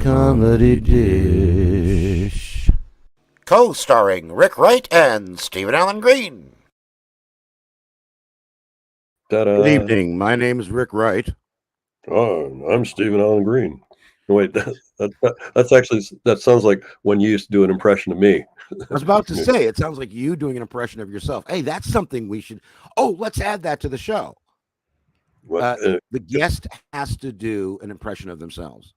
comedy dish. Co-starring Rick Wright and Stephen Allen Green. Ta-da. Good evening. My name is Rick Wright. Oh, I'm Stephen Allen Green. Wait, that sounds like when you used to do an impression of me. I was about to say, it sounds like you doing an impression of yourself. Hey, that's something we should. Oh, let's add that to the show. The guest has to do an impression of themselves.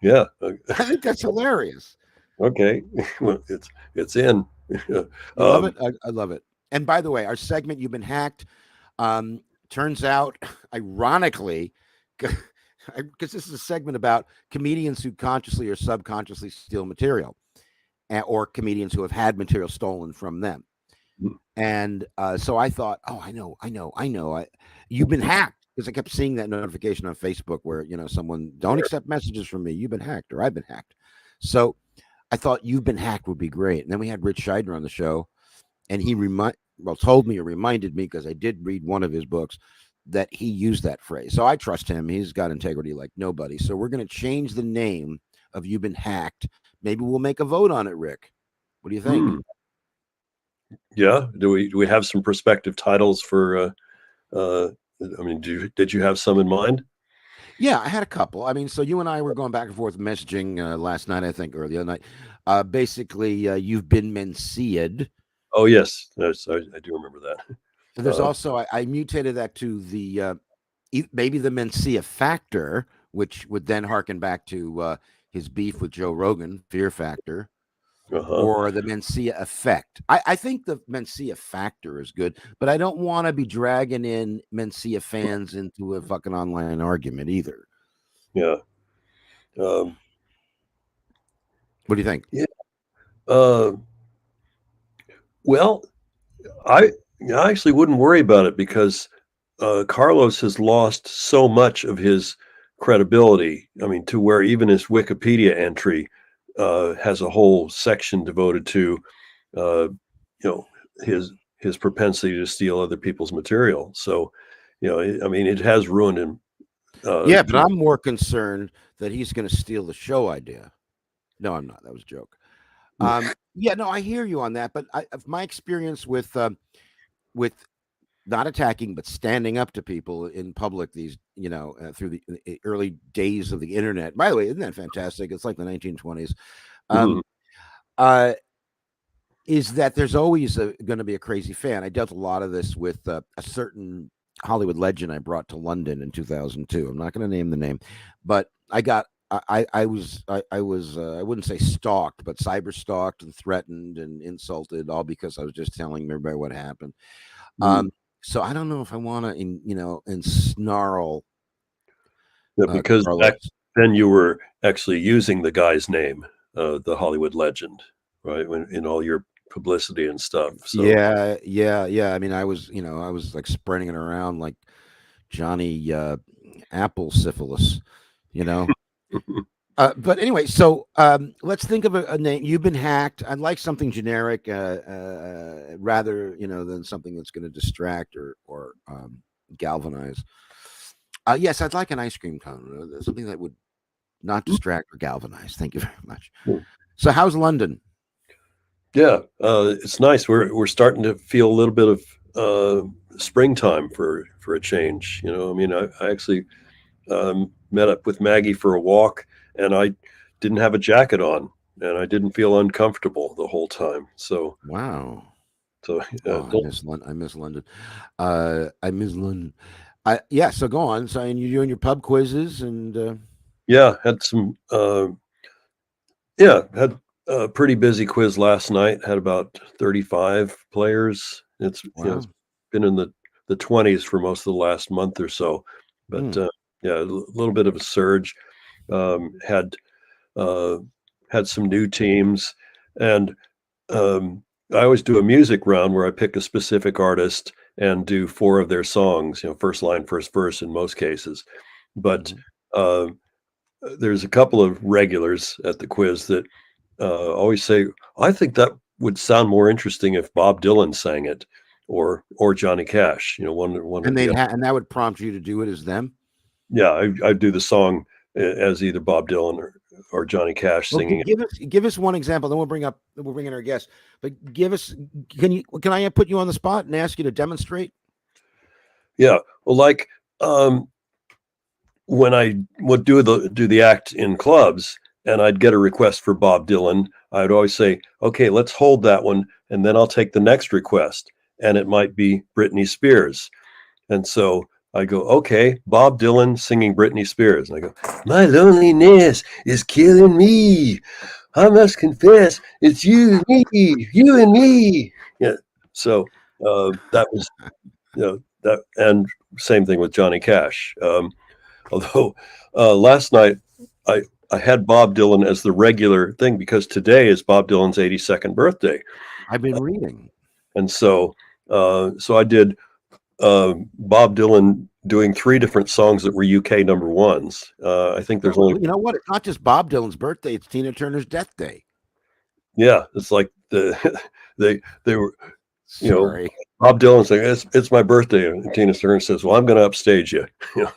Yeah, I think that's hilarious. Okay, well, it's in. You love it. I love it. And by the way, our segment "You've Been Hacked" turns out, ironically, because this is a segment about comedians who consciously or subconsciously steal material, or comedians who have had material stolen from them. And so I thought, oh, I know. You've been hacked, because I kept seeing that notification on Facebook where, someone, don't accept messages from me. You've been hacked, or I've been hacked. So I thought You've Been Hacked would be great. And then we had Rich Scheidner on the show, and he told me or reminded me, because I did read one of his books, that he used that phrase. So I trust him. He's got integrity like nobody. So we're going to change the name of You've Been Hacked. Maybe we'll make a vote on it, Rick. What do you think? Yeah. Do we have some prospective titles for? Did you have some in mind? Yeah, I had a couple. I mean, so you and I were going back and forth messaging last night, I think, or the other night. Basically, You've Been Mencia'd. Oh yes, I do remember that. And there's also I mutated that to the maybe the Mencia Factor, which would then harken back to his beef with Joe Rogan, Fear Factor, or the Mencia Effect. I think the Mencia Factor is good, but I don't want to be dragging in Mencia fans into a fucking online argument either. Yeah. What do you think? Yeah. Well, I actually wouldn't worry about it, because Carlos has lost so much of his credibility. I mean, to where even his Wikipedia entry has a whole section devoted to, his propensity to steal other people's material. So, it has ruined him. Yeah, but I'm more concerned that he's going to steal the show idea. No, I'm not. That was a joke. Yeah, no, I hear you on that. But my experience with not attacking, but standing up to people in public, these, through the early days of the internet. By the way, isn't that fantastic? It's like the 1920s. Is that there's always going to be a crazy fan. I dealt a lot of this with a certain Hollywood legend I brought to London in 2002. I'm not going to name the name, but I was I wouldn't say stalked, but cyber stalked and threatened and insulted, all because I was just telling everybody what happened. So I don't know if I want to, ensnarl. Yeah, because back then you were actually using the guy's name, the Hollywood legend, right? In all your publicity and stuff. So. Yeah. I mean, I was like spreading it around like Johnny Apple syphilis, But anyway, so let's think of a name. You've Been Hacked. I'd like something generic, rather than something that's going to distract or galvanize. Yes, I'd like an ice cream cone, something that would not distract or galvanize. Thank you very much. So, how's London? Yeah, it's nice. We're starting to feel a little bit of springtime for a change. I actually met up with Maggie for a walk, and I didn't have a jacket on, and I didn't feel uncomfortable the whole time. So wow. So I miss London. I miss London. Yeah. So go on. So and you're doing your pub quizzes and. Yeah, had some. Had a pretty busy quiz last night. Had about 35 players. It's it's been in the 20s for most of the last month or so, but a little bit of a surge. Had some new teams, and I always do a music round where I pick a specific artist and do 4 of their songs. First line, first verse in most cases, but there's a couple of regulars at the quiz that always say, I think that would sound more interesting if Bob Dylan sang it, or Johnny Cash. One. And and that would prompt you to do it as them. Yeah, I do the song as either Bob Dylan or Johnny Cash singing. Give us one example, then we'll bring in our guest. But give us, can I put you on the spot and ask you to demonstrate? Yeah, well, like when I would do the act in clubs, and I'd get a request for Bob Dylan, I'd always say, "Okay, let's hold that one, and then I'll take the next request," and it might be Britney Spears, and so I go, "Okay, Bob Dylan singing Britney Spears," and I go, "My loneliness is killing me. I must confess, it's you and me, you and me." Yeah, so that was, that, and same thing with Johnny Cash. Although last night I had Bob Dylan as the regular thing because today is Bob Dylan's 82nd birthday. I've been reading, and so I did Bob Dylan doing 3 different songs that were UK number ones. I think there's only, you know what? It's not just Bob Dylan's birthday; it's Tina Turner's death day. Yeah, it's like they were, Sorry. Bob Dylan saying it's my birthday, and Tina Turner says, "Well, I'm going to upstage you."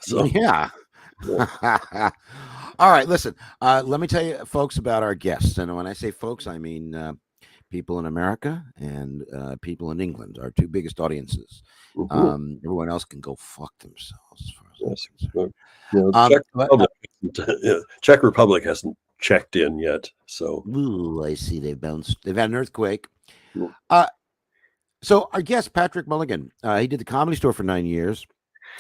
So. Yeah. All right, listen. Let me tell you, folks, about our guests. And when I say folks, I mean people in America and people in England, our 2 biggest audiences. Mm-hmm. Everyone else can go fuck themselves. Czech Republic hasn't checked in yet. So, ooh, I see they've bounced. They've had an earthquake. Mm-hmm. So our guest, Patrick Mulligan, he did the Comedy Store for 9 years,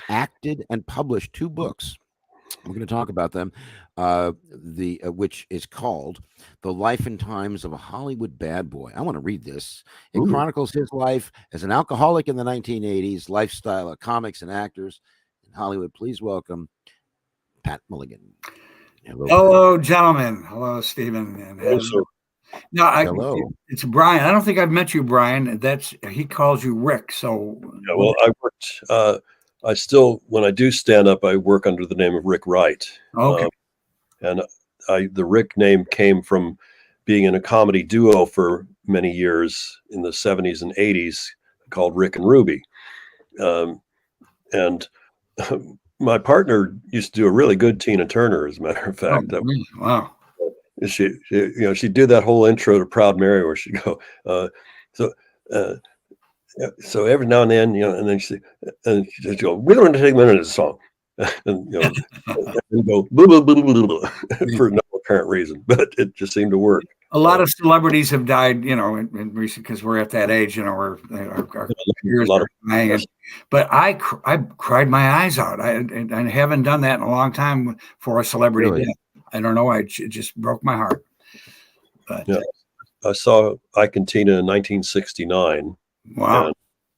acted and published 2 books. We're going to talk about them, which is called The Life and Times of a Hollywood Bad Boy. I want to read this. It chronicles his life as an alcoholic in the 1980s, lifestyle of comics and actors in Hollywood. Please welcome Pat Mulligan. Hello, gentlemen. Hello, Stephen. And hello. It's Brian. I don't think I've met you, Brian. He calls you Rick. So yeah, well, I worked. I still, when I do stand up, I work under the name of Rick Wright. Okay. And the Rick name came from being in a comedy duo for many years in the 70s and 80s called Rick and Ruby. And my partner used to do a really good Tina Turner, as a matter of fact. Wow. She'd do that whole intro to Proud Mary where she'd go, so every now and then, and then she'd go, "We're going to take a minute of the song," and go blah, blah, blah, blah, blah, for no apparent reason, but it just seemed to work. A lot of celebrities have died, in recent, because we're at that age, where our ears are dying. But I cried my eyes out. I haven't done that in a long time for a celebrity death. I don't know. It just broke my heart. But I saw Ike and Tina in 1969. Wow.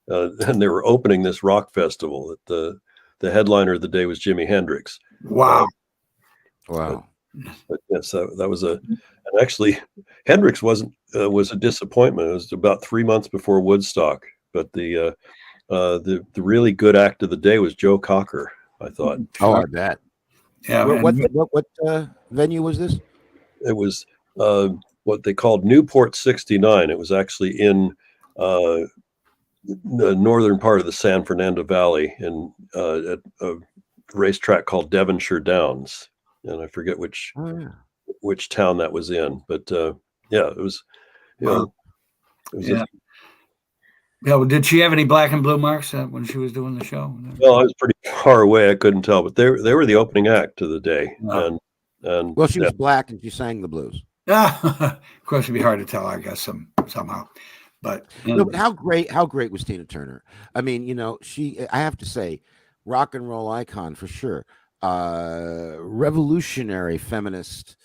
And they were opening this rock festival. The headliner of the day was Jimi Hendrix. Wow. Wow. But yes, that was and actually Hendrix was a disappointment. It was about 3 months before Woodstock, but the really good act of the day was Joe Cocker, I thought. Oh, I bet. Yeah. What venue was this? It was what they called Newport 69. It was actually in the northern part of the San Fernando Valley in at a racetrack called Devonshire Downs, and I forget which town that was in, but it was. Well, did she have any black and blue marks when she was doing the show? Well, I was pretty far away; I couldn't tell, but they were the opening act of the day, and well, she was black and she sang the blues. Of course, it'd be hard to tell, I guess, somehow. But but how great was Tina Turner? I mean, I have to say, rock and roll icon for sure. Revolutionary feminist,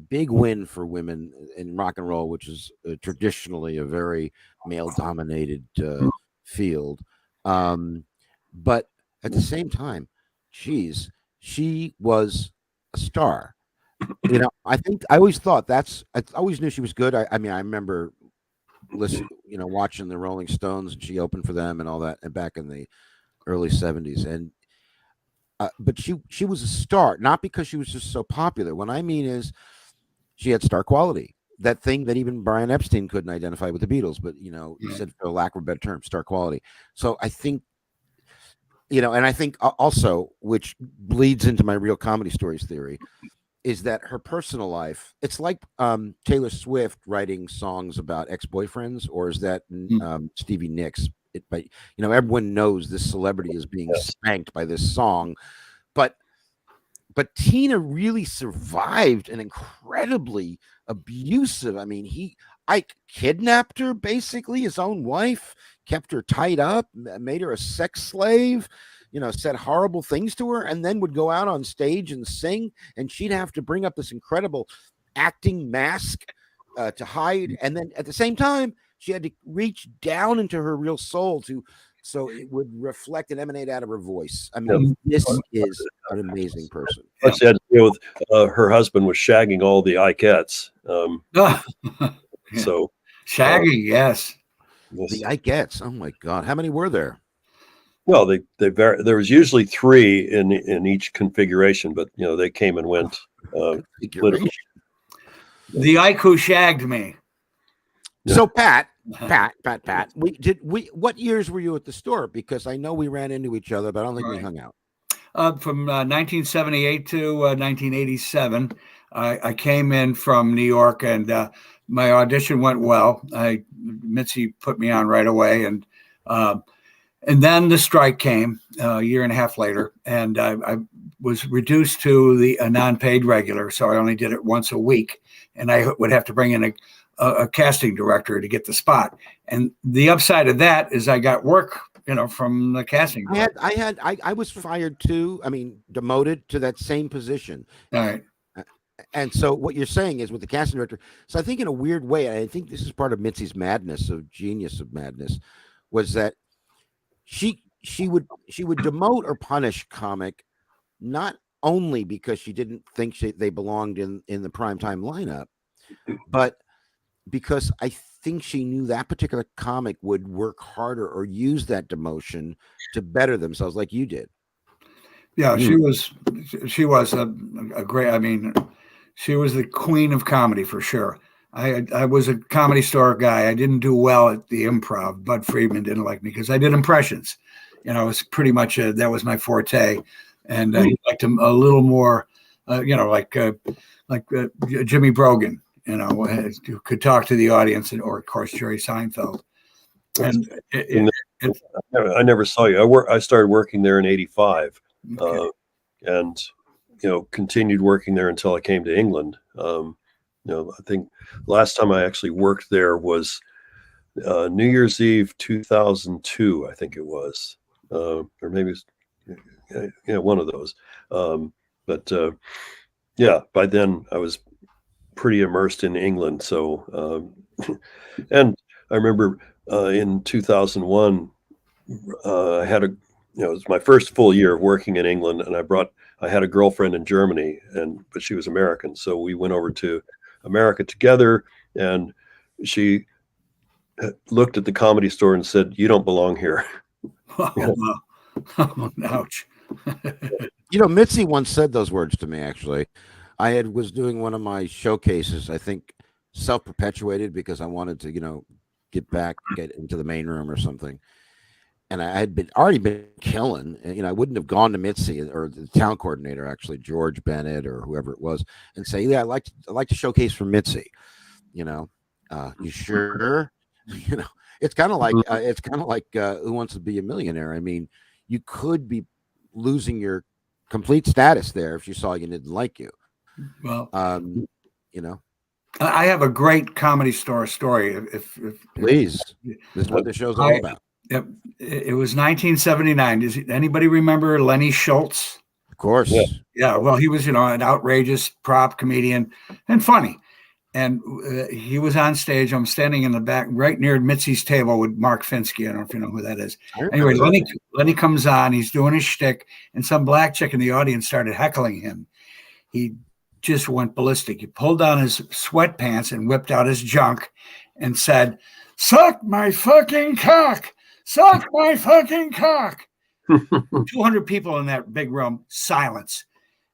big win for women in rock and roll, which is traditionally a very male-dominated field. But at the same time, she was a star. I think I always thought I always knew she was good. I mean, I remember watching the Rolling Stones, and she opened for them and all that, and back in the early 70s. And but she was a star, not because she was just so popular. What I mean is she had star quality, that thing that even Brian Epstein couldn't identify with the Beatles, but he said, for lack of a better term, star quality. So I think and I think also, which bleeds into my real comedy stories theory, is that her personal life, it's like Taylor Swift writing songs about ex-boyfriends, or is that Stevie Nicks? But everyone knows this celebrity is being spanked by this song, but Tina really survived an incredibly abusive. I mean, Ike kidnapped her, basically his own wife, kept her tied up, made her a sex slave, said horrible things to her, and then would go out on stage and sing, and she'd have to bring up this incredible acting mask to hide, and then at the same time she had to reach down into her real soul so it would reflect and emanate out of her voice. I mean, this is an amazing person. Plus, she had to deal with her husband was shagging all the Ikeettes. So shagging, yes. The Ikeettes. Oh my God, how many were there? Well, they there was usually 3 in each configuration, but they came and went. Configuration. The Ike who shagged me. So Pat, what years were you at the store? Because I know we ran into each other, but I don't think we hung out. From 1978 to 1987, I came in from New York, and my audition went well. Mitzi put me on right away, and then the strike came a year and a half later, and I was reduced to a non-paid regular, so I only did it once a week, and I would have to bring in a casting director to get the spot. And the upside of that is I got work, from the casting director. I was fired too. I mean, demoted to that same position. All right. And so what you're saying is with the casting director. So I think in a weird way, I think this is part of Mitzi's madness, of genius of madness, was that she would demote or punish comic, not only because she didn't think they belonged in the primetime lineup, but because I think she knew that particular comic would work harder or use that demotion to better themselves, like you did. Yeah, she was a great. I mean, she was the queen of comedy for sure. I was a Comedy Store guy. I didn't do well at the Improv. Bud Friedman didn't like me because I did impressions. It was pretty much that was my forte, and he liked him a little more. Like Jimmy Brogan. Who could talk to the audience, or of course Jerry Seinfeld. And I never saw you. I started working there in '85, and continued working there until I came to England. I think last time I actually worked there was New Year's Eve 2002. I think it was, or maybe it was, one of those. But by then I was pretty immersed in England. So, and I remember in 2001, I had it was my first full year of working in England, and I had a girlfriend in Germany, but she was American. So we went over to America together, and she looked at the Comedy Store and said, "You don't belong here." Ouch. Mitzi once said those words to me, actually. I was doing one of my showcases, I think self-perpetuated, because I wanted to, get into the main room or something. And I had already been killing, and I wouldn't have gone to Mitzi or the town coordinator, actually, George Bennett or whoever it was, and say, "Yeah, I'd like to showcase for Mitzi." You sure? It's kind of like Who Wants to Be a Millionaire? I mean, you could be losing your complete status there if she saw you and didn't like you. Well, I have a great Comedy Store story. If please, this is what the show's all about. Yep, it was 1979. Does anybody remember Lenny Schultz? Of course. Yeah. Well, he was, an outrageous prop comedian and funny. And he was on stage. I'm standing in the back, right near Mitzi's table with Mark Finsky. I don't know if you know who that is. Anyway, Lenny comes on. He's doing his shtick, and some black chick in the audience started heckling him. He just went ballistic. He pulled down his sweatpants and whipped out his junk and said, "Suck my fucking cock! Suck my fucking cock!" 200 people in that big room, silence.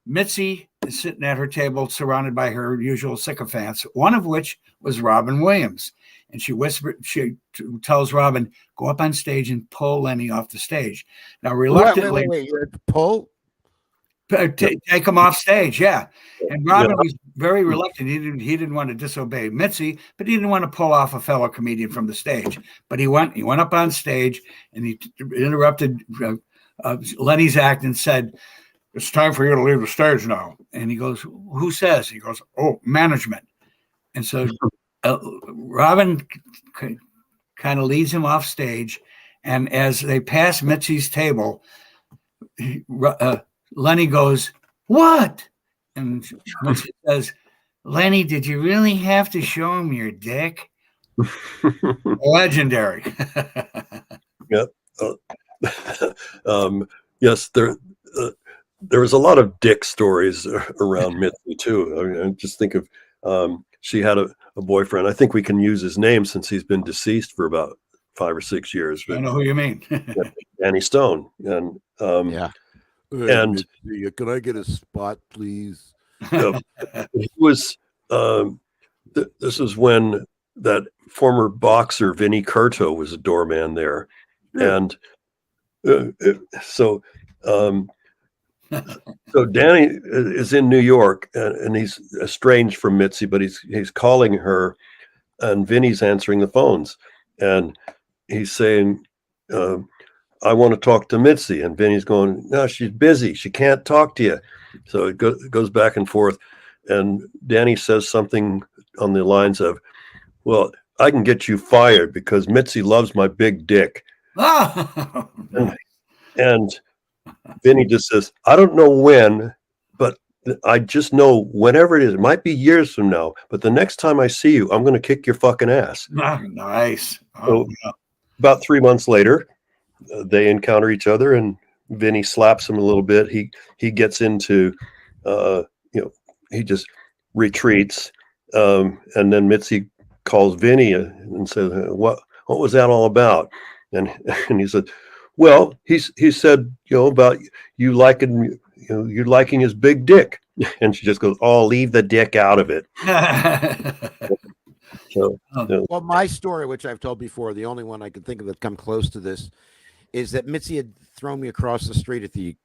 Mitzi is sitting at her table surrounded by her usual sycophants, one of which was Robin Williams. and she tells Robin, go up on stage and pull Lenny off the stage. Now, reluctantly, wait. Pull? Take him off stage, yeah. And Robin was very reluctant. He didn't want to disobey Mitzi, but he didn't want to pull off a fellow comedian from the stage. But he went up on stage and he interrupted Lenny's act and said, it's time for you to leave the stage now. And he goes, who says? He goes, oh, management. And so Robin kind of leads him off stage. And as they pass Mitzi's table, Lenny goes, what? And Mitzi says, Lenny, did you really have to show him your dick? Legendary. Yep. Yes, there was a lot of dick stories around Mitzi too. I just think of she had a boyfriend. I think we can use his name since he's been deceased for about 5 or 6 years. I know who you mean. Danny Stone. And yeah. And can I get a spot, please? It was this is when that former boxer Vinny Curto was a doorman there, and so Danny is in New York, and he's estranged from Mitzi, but he's calling her, and Vinny's answering the phones, and he's saying, I want to talk to Mitzi. And Vinny's going, no, she's busy. She can't talk to you. So it goes back and forth. And Danny says something on the lines of, well, I can get you fired because Mitzi loves my big dick. Oh, nice. And Vinny just says, I don't know when, but I just know whenever it is, it might be years from now, but the next time I see you, I'm going to kick your fucking ass. Nice. So, about 3 months later, they encounter each other, and Vinny slaps him a little bit. He gets into, he just retreats, and then Mitzi calls Vinny and says, "What was that all about?" And he said, "Well, he said, about you liking, you're liking his big dick." And she just goes, "Oh, leave the dick out of it." So, well, my story, which I've told before, the only one I could think of that come close to this, is that Mitzi had thrown me across the street at the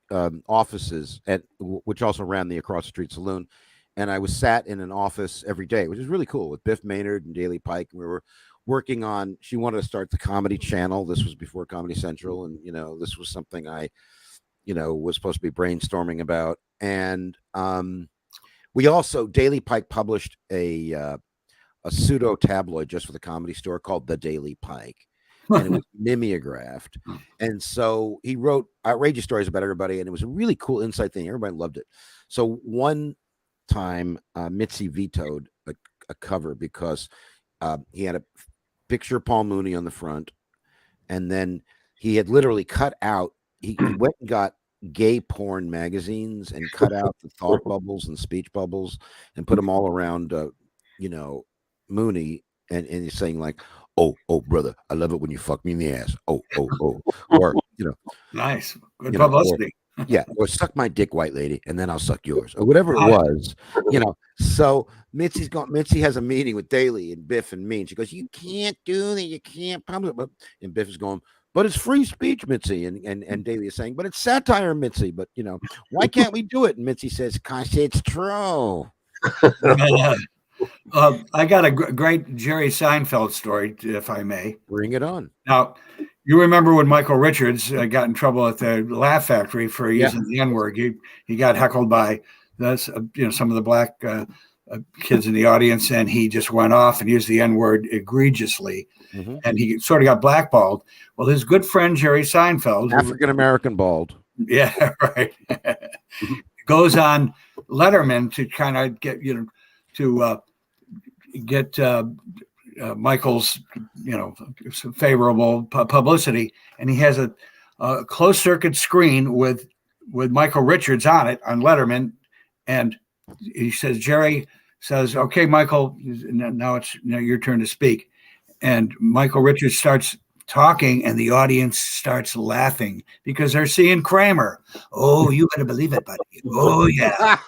offices, which also ran the across the street saloon, and I was sat in an office every day, which is really cool, with Biff Maynard and Daily Pike. And we were working on. She wanted to start the Comedy Channel. This was before Comedy Central, and this was something I, was supposed to be brainstorming about. And we also Daily Pike published a pseudo tabloid just for the Comedy Store called The Daily Pike. And it was mimeographed. And so he wrote outrageous stories about everybody, and it was a really cool insight thing. Everybody loved it. So one time, Mitzi vetoed a cover because he had a picture of Paul Mooney on the front, and then he had literally cut out, he went and got gay porn magazines and cut out the thought bubbles and speech bubbles and put them all around, Mooney, and he's saying like, oh, brother, I love it when you fuck me in the ass. Oh, or nice, good publicity. Or suck my dick, white lady, and then I'll suck yours, or whatever it was. So Mitzi has a meeting with Daly and Biff and me, and she goes, "You can't do that. You can't publish." And Biff is going, "But it's free speech, Mitzi." And Daly is saying, "But it's satire, Mitzi. But why can't we do it?" And Mitzi says, "'Cause it's true." I got a great Jerry Seinfeld story, if I may. Bring it on. Now, you remember when Michael Richards got in trouble at the Laugh Factory for using the N-word? He got heckled by some of the black kids in the audience, and he just went off and used the N-word egregiously, and he sort of got blackballed. Well, his good friend Jerry Seinfeld, African-American bald. Yeah, right. Goes on Letterman to kind of get Michael's favorable publicity, and he has a closed circuit screen with Michael Richards on it on Letterman, and he says, Jerry says, "Okay, Michael, now it's your turn to speak," and Michael Richards starts talking, and the audience starts laughing because they're seeing Kramer. Oh, you better believe it, buddy. Oh, yeah.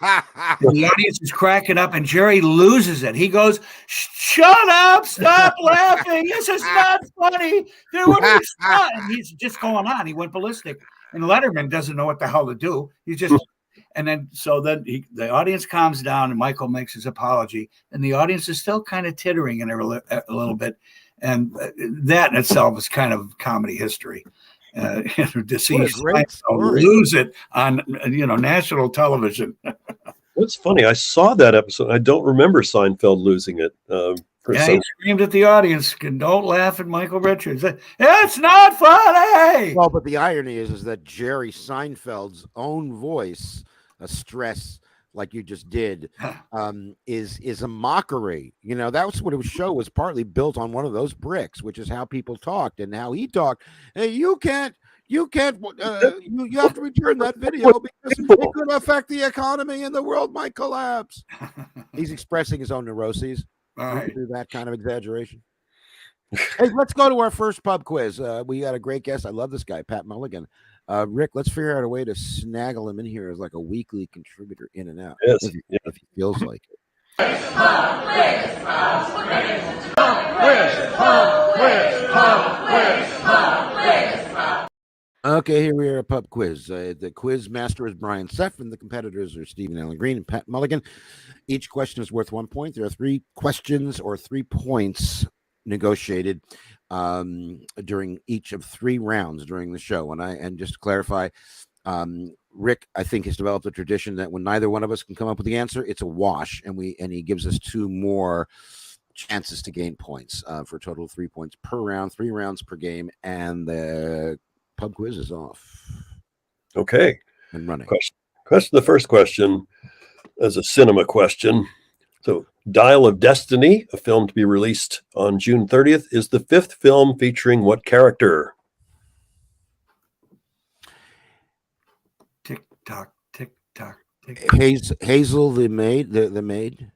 And the audience is cracking up, and Jerry loses it. He goes, "Shut up! Stop laughing! This is not funny. What are you stop?" And he's just going on. He went ballistic. And Letterman doesn't know what the hell to do. He's just, and then the audience calms down, and Michael makes his apology, and the audience is still kind of tittering in a little bit. And that in itself is kind of comedy history. To see Seinfeld lose it on national television. What's funny, I saw that episode. I don't remember Seinfeld losing it. He screamed at the audience, "Don't laugh at Michael Richards. It's not funny." Well, but the irony is that Jerry Seinfeld's own voice, a stress like you just did, is a mockery. That was what his show was partly built on, one of those bricks, which is how people talked and how he talked. Hey, you have to return that video because it could affect the economy and the world might collapse. He's expressing his own neuroses through that kind of exaggeration. Hey, let's go to our first pub quiz. We got a great guest. I love this guy, Pat Mulligan. Rick, let's figure out a way to snaggle him in here as like a weekly contributor in and out. Yes, if he feels like it. Okay, here we are, a pub quiz. The quiz master is Brian Seff, and the competitors are Stephen Allen Green and Pat Mulligan. Each question is worth 1 point. There are 3 questions or 3 points negotiated during each of 3 rounds during the show. And just to clarify, Rick, I think, has developed a tradition that when neither one of us can come up with the answer, it's a wash, and he gives us 2 more chances to gain points for a total of 3 points per round, 3 rounds per game, and the pub quiz is off. Okay. And running. The first question is a cinema question. So, Dial of Destiny, a film to be released on June 30th, is the 5th film featuring what character? Tick tock, tick tock, tick. Hazel, the maid. The maid.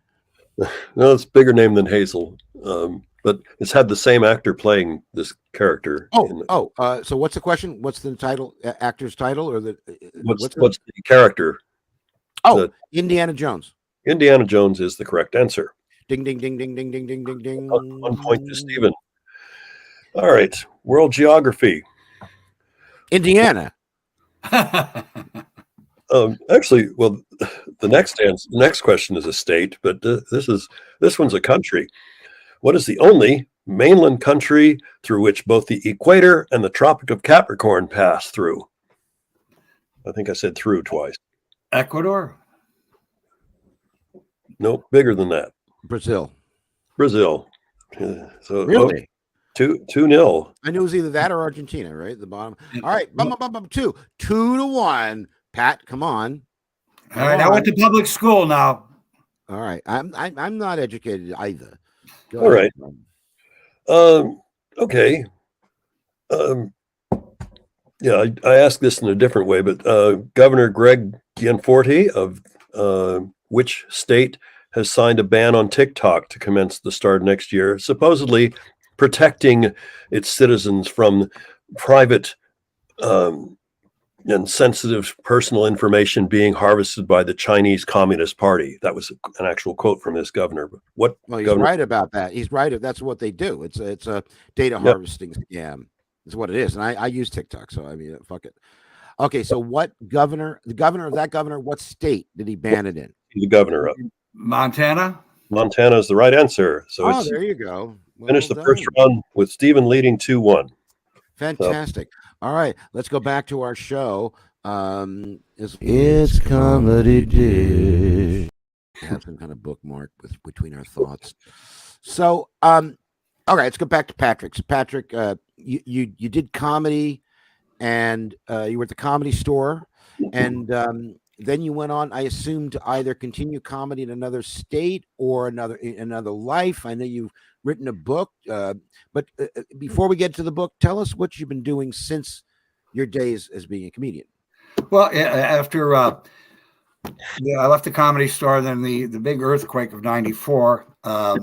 No, it's a bigger name than Hazel, but it's had the same actor playing this character. So what's the question? What's the title? Actor's title, or what's the character? Indiana Jones. Indiana Jones is the correct answer. Ding, ding, ding, ding, ding, ding, ding, ding, ding. 1 point to Stephen. All right. World geography. Indiana. Actually, well, the next question is a state, but this one's a country. What is the only mainland country through which both the equator and the Tropic of Capricorn pass through? I think I said through twice. Ecuador. Nope, bigger than that. Brazil. So really? 2-0. I knew it was either that or Argentina, right? The bottom. All right, 2-1. Pat, come on. All right, I went to public school now. All right, I'm not educated either. Go All ahead. Right. Okay. Yeah, I asked this in a different way, but Governor Greg Gianforte of which state has signed a ban on TikTok to commence the start next year, supposedly protecting its citizens from private and sensitive personal information being harvested by the Chinese Communist Party. That was an actual quote from this governor. Well, he's right about that. He's right. That's what they do. It's a data harvesting scam. Is what it is. And I use TikTok, so I mean, fuck it. Okay, so the governor of that governor, what state did he ban it in? The governor of Montana. Montana is the right answer. So there you go. Finish the first round with Stephen leading 2-1. Fantastic. All right, let's go back to our show. It's Comedy Dish. Have some kind of bookmark between our thoughts. So, all right, let's go back to Patrick. So, Patrick, you did comedy, and you were at the Comedy Store, and then you went on, I assume, to either continue comedy in another state or another life. I know you've written a book, but before we get to the book, tell us what you've been doing since your days as being a comedian. Well, after I left the Comedy Store, then the big earthquake of '94, I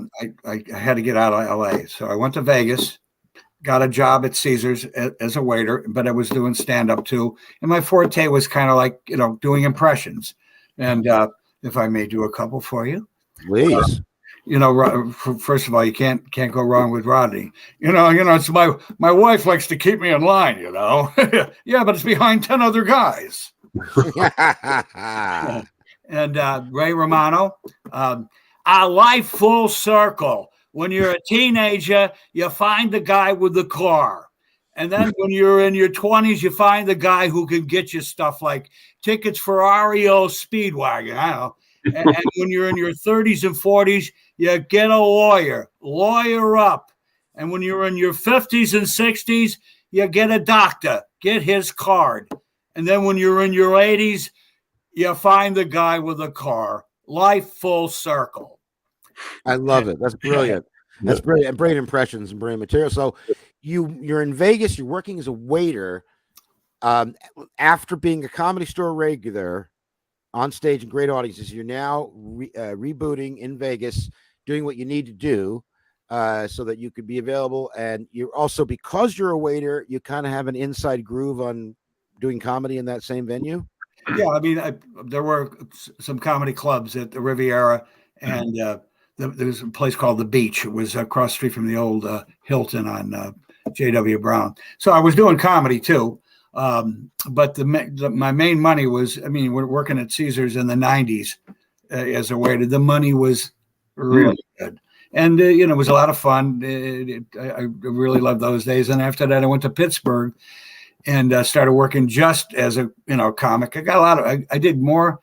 had to get out of LA. So I went to Vegas, got a job at Caesars as a waiter, but I was doing stand up too. And my forte was kind of like, doing impressions. And if I may do a couple for you, Please. First of all, you can't go wrong with Rodney. It's my wife likes to keep me in line. Yeah, but it's behind 10 other guys. And Ray Romano, a life full circle. When you're a teenager, you find the guy with the car. And then when you're in your 20s, you find the guy who can get you stuff like tickets for REO Speedwagon. I don't know. And when you're in your 30s and 40s, you get a lawyer up. And when you're in your 50s and 60s, you get a doctor, get his card. And then when you're in your 80s, you find the guy with a car. Life full circle. I love it. That's brilliant. That's brilliant. Brilliant impressions and brilliant material. So you're in Vegas. You're working as a waiter. After being a Comedy Store regular on stage in great audiences, you're now rebooting in Vegas, doing what you need to do so that you could be available. And you're also, because you're a waiter, you kind of have an inside groove on doing comedy in that same venue. Yeah, I mean, there were some comedy clubs at the Riviera, and there's a place called The Beach. It was across the street from the old Hilton on J.W. Brown. So I was doing comedy too, but my main money was, we're working at Caesars in the 90s as a waiter. The money was really good. And, it was a lot of fun. I really loved those days. And after that, I went to Pittsburgh and started working just as a comic. I got I did more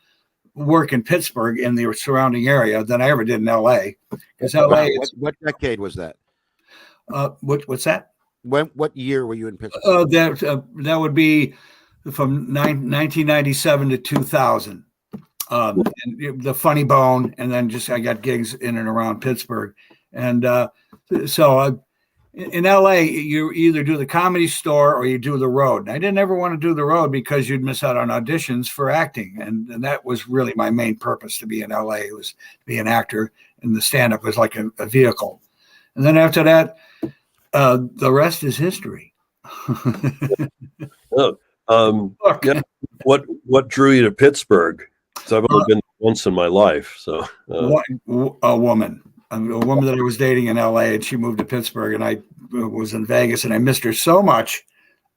work in Pittsburgh in the surrounding area than I ever did in L.A. Because L.A. What decade was that? What's that? What year were you in Pittsburgh? That would be from 1997 to 2000. And the Funny Bone, and then I got gigs in and around Pittsburgh, and so. In LA, you either do the Comedy Store or you do the road. And I didn't ever want to do the road because you'd miss out on auditions for acting. And that was really my main purpose to be in LA. It was to be an actor, and the stand-up was like a vehicle. And then after that, the rest is history. Yeah. What drew you to Pittsburgh? Because I've only been once in my life. So a woman that I was dating in LA, and she moved to Pittsburgh, and I was in Vegas, and I missed her so much.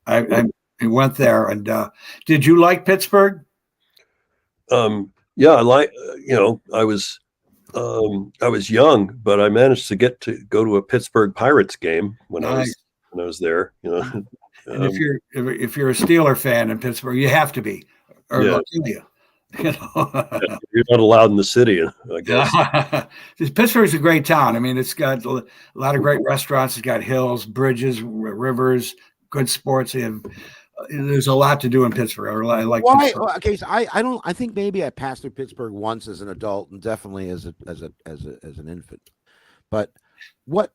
I went there. And did you like Pittsburgh? Yeah, I was young, but I managed to go to a Pittsburgh Pirates game when I was there. And if you're a Steeler fan in Pittsburgh, you have to be, or they'll kill you. You're not allowed in the city, I guess. Pittsburgh's a great town. It's got a lot of great restaurants. It's got hills, bridges, rivers, good sports. There's a lot to do in Pittsburgh. I like. Why? Okay, so I think maybe I passed through Pittsburgh once as an adult, and definitely as an infant. But why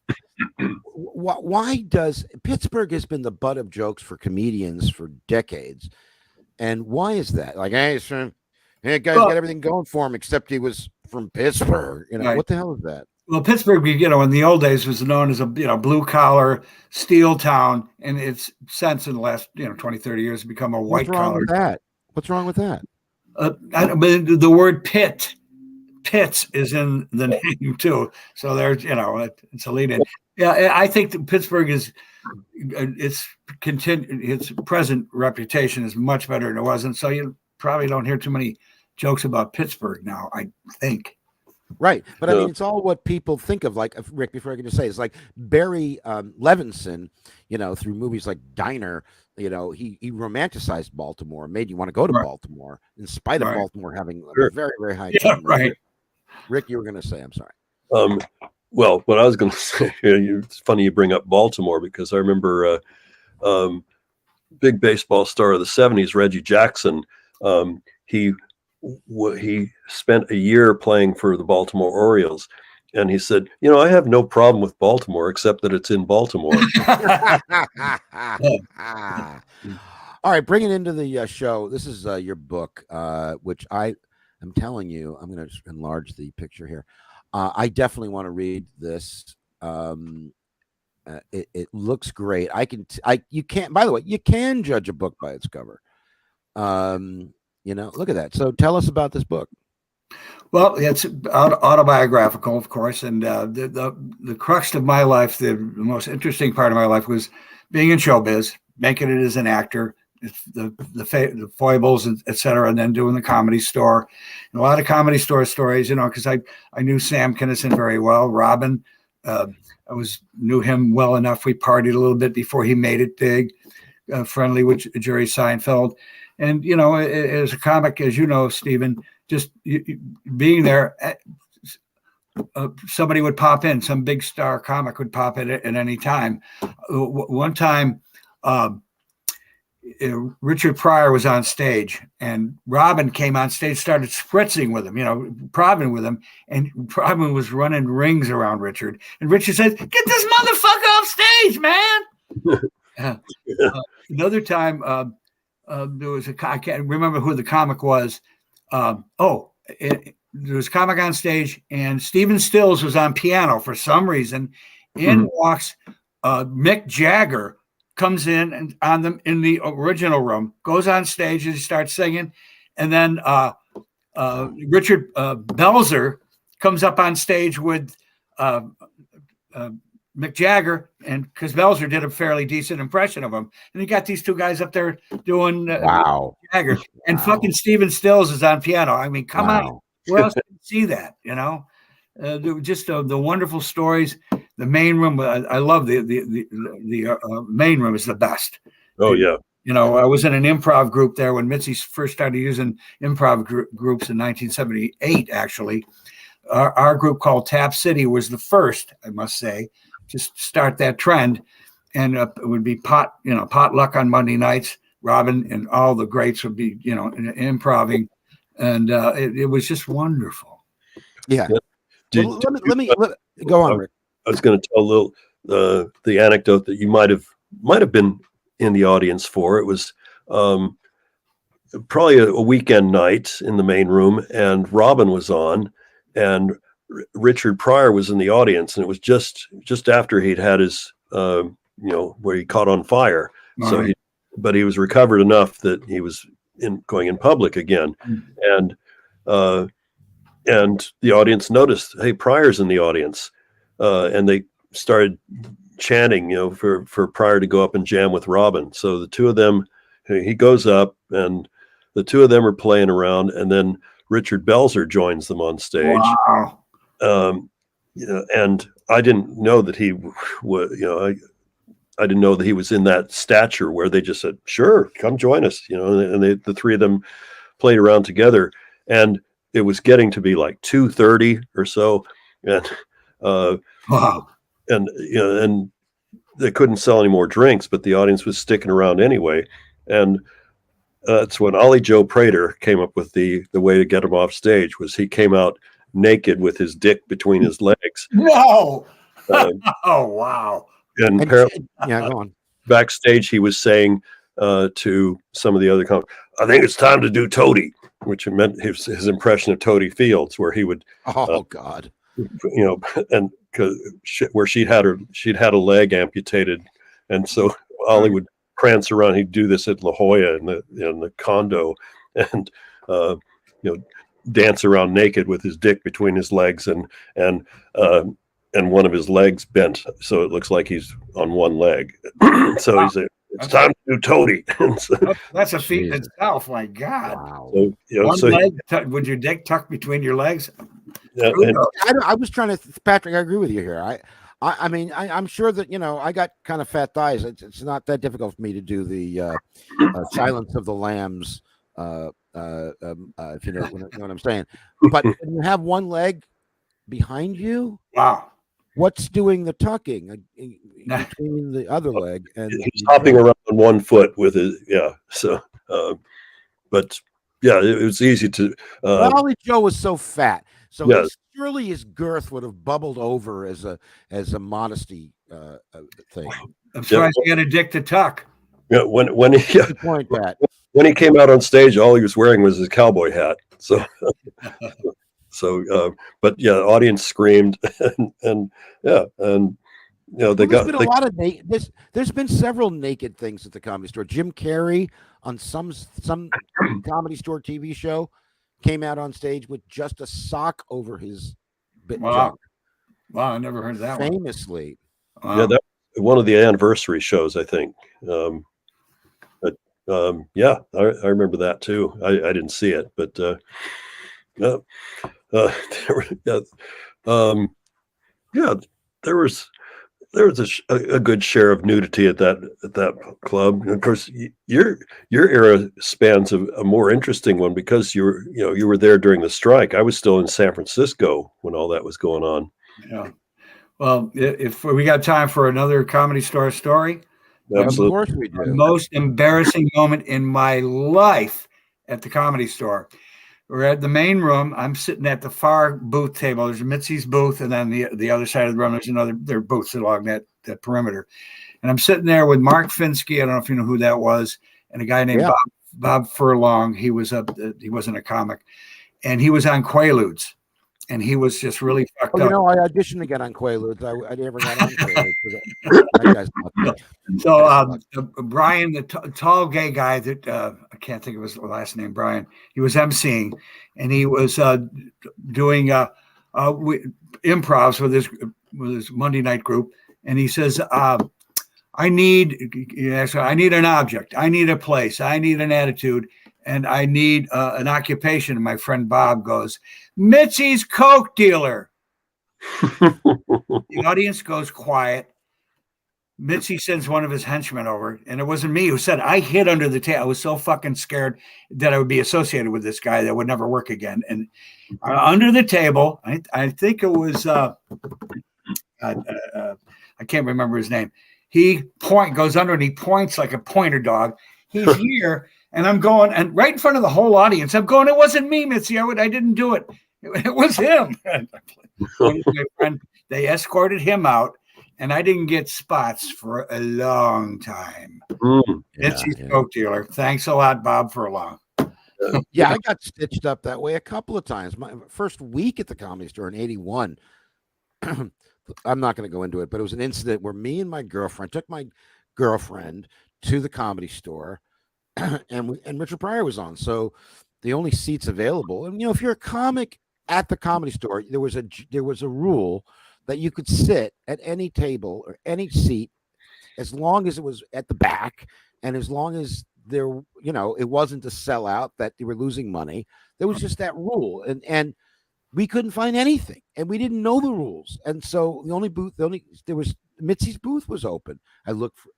does Pittsburgh has been the butt of jokes for comedians for decades, and why is that? Like, hey, son. Hey, guy's got everything going for him, except he was from Pittsburgh. Right. What the hell is that? Well, Pittsburgh, in the old days was known as a, blue collar steel town. And it's since in the last, 20, 30 years become a white collar. What's wrong with that? The word Pitts is in the name too. So there's, it's a lead in. Yeah. I think that Pittsburgh its present reputation is much better than it was. And so you probably don't hear too many jokes about Pittsburgh now, I think. Right. But it's all what people think of. Like, Rick, before I can just say, it's like Barry Levinson, through movies like Diner, he romanticized Baltimore, made you want to go to Baltimore in spite of Baltimore having a very, very high. Yeah, right. Rick, you were going to say, I'm sorry. Well, what I was going to say, it's funny you bring up Baltimore, because I remember big baseball star of the 70s, Reggie Jackson. He spent a year playing for the Baltimore Orioles, and he said, I have no problem with Baltimore except that it's in Baltimore. All right, bring it into the show. This is your book, which I'm telling you, I'm going to enlarge the picture here. I definitely want to read this. It looks great. You can't. By the way, you can judge a book by its cover. Look at that. So tell us about this book. Well, it's autobiographical, of course, and the crux of my life, the most interesting part of my life, was being in showbiz, making it as an actor, the foibles, et cetera, and then doing the Comedy Store, and a lot of Comedy Store stories, because I knew Sam Kinison very well. Robin, I knew him well enough. We partied a little bit before he made it big, friendly with Jerry Seinfeld, and as a comic, as you know, Stephen. Just being there, somebody would pop in, some big star comic would pop in at any time. One time, Richard Pryor was on stage, and Robin came on stage, started spritzing with him, prodding with him, and Robin was running rings around Richard. And Richard said, "Get this motherfucker off stage, man!" Another time, there was I can't remember who the comic was. There was a comic on stage, and Stephen Stills was on piano for some reason. In walks Mick Jagger, comes in and in the original room, goes on stage and starts singing, and then Richard Belzer comes up on stage with Mick Jagger, and because Belzer did a fairly decent impression of him, and he got these two guys up there doing wow. Jagger, and fucking Stephen Stills is on piano. I mean, come on, where else can you see that? Just the wonderful stories. The main room, I love the main room is the best. Oh yeah. I was in an improv group there when Mitzi first started using improv groups in 1978. Actually, our group called Tap City was the first, I must say, just start that trend, and it would be potluck on Monday nights. Robin and all the greats would be improving, and it was just wonderful. Yeah. Let me go on, Rick. I was going to tell a little the anecdote that you might have been in the audience for. It was probably a weekend night in the main room, and Robin was on, and Richard Pryor was in the audience, and it was just after he'd had his where he caught on fire. So but he was recovered enough that he was going in public again, and the audience noticed, hey, Pryor's in the audience, and they started chanting, for Pryor to go up and jam with Robin. So the two of them, he goes up, and the two of them are playing around, and then Richard Belzer joins them on stage. Wow. And I didn't know that he was, I didn't know that he was in that stature where they just said, "Sure, come join us," and the three of them played around together, and it was getting to be like 2:30 or so, and wow. And they couldn't sell any more drinks, but the audience was sticking around anyway, and that's when Ollie Joe Prater came up with the way to get him off stage. Was he came out naked with his dick between his legs. No. Oh wow. And apparently, go on. Backstage, he was saying to some of the other comics, "I think it's time to do Toady," which meant his impression of Toady Fields, where he would, God, and where she'd had a leg amputated, and so Ollie would prance around. He'd do this at La Jolla in the condo, and dance around naked with his dick between his legs, and one of his legs bent, so it looks like he's on one leg. So wow. He said, "It's time to do Toady." That's a feat in itself. My God. Wow. So, one leg, would your dick tuck between your legs? Yeah, I was trying to, Patrick, I agree with you here. I mean, I'm sure that, I got kind of fat thighs. It's not that difficult for me to do the Silence of the Lambs, if you know what I'm saying. But when you have one leg behind you, wow, what's doing the tucking between the other leg? And he's hopping around on one foot with his So, but yeah, it was easy to. Ollie Joe was so fat, so yes. Surely his girth would have bubbled over as a modesty thing. I'm surprised he had a dick to tuck. Yeah, when he Good point, Pat. When he came out on stage, all he was wearing was his cowboy hat. So, but yeah, the audience screamed, and they there's got been a lot of there's been several naked things at the Comedy Store. Jim Carrey on some Comedy Store TV show came out on stage with just a sock over his junk. Wow, I never heard that famously. one. Yeah, that one of the anniversary shows, I think. But yeah, I remember that too. I didn't see it, but there was a good share of nudity at that club. And of course, your era spans a more interesting one because you were there during the strike. I was still in San Francisco when all that was going on. Yeah. Well, if we got time for another Comedy Store story, Absolutely. Of course we do. The most embarrassing moment in my life at the Comedy Store. We're at the main room. I'm sitting at the far booth table. There's Mitzi's booth, and then the other side of the room, there are booths along that perimeter. And I'm sitting there with Mark Finsky. I don't know if you know who that was, and a guy named Bob Furlong. He wasn't a comic, and he was on Quaaludes. And he was just really fucked up. I auditioned to get on Quaaludes. I never got on Quaaludes. So Brian, the tall gay guy that I can't think of his last name, Brian, he was emceeing, and he was doing improvs with his Monday night group. And he says, I need an object. I need a place. I need an attitude. And I need an occupation. And my friend Bob goes, Mitzi's Coke dealer. The audience goes quiet. Mitzi sends one of his henchmen over, and it wasn't me who said. I hid under the table. I was so fucking scared that I would be associated with this guy that would never work again. And under the table, I think it was I can't remember his name. He goes under and he points like a pointer dog. He's here. And I'm going, and right in front of the whole audience, I'm going, it wasn't me, Mitzi. I didn't do it. It was him. My friend, they escorted him out, and I didn't get spots for a long time. Mitzi's Coke dealer. Thanks a lot, Bob Furlong. Yeah, I got stitched up that way a couple of times. My first week at the Comedy Store in '81, I'm not going to go into it, but it was an incident where me and my girlfriend took my girlfriend to the Comedy Store. And Richard Pryor was on, so the only seats available. And if you're a comic at the Comedy Store, there was a rule that you could sit at any table or any seat as long as it was at the back, and as long as there, it wasn't a sellout that they were losing money. There was just that rule, and we couldn't find anything, and we didn't know the rules, and so there was Mitzi's booth was open. I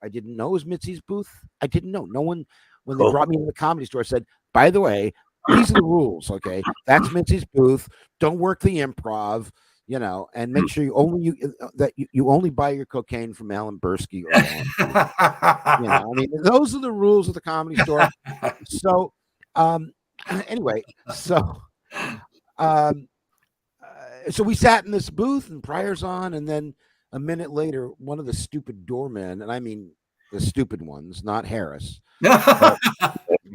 didn't know it was Mitzi's booth. I didn't know. No one. When they brought me into the Comedy Store, said, by the way, these are the rules, okay? That's Mitzi's booth. Don't work the improv, and make sure you only buy your cocaine from Alan Bursky. Those are the rules of the Comedy Store. So, anyway, so we sat in this booth, and Pryor's on, and then a minute later, one of the stupid doormen, and I mean the stupid ones, not Harris.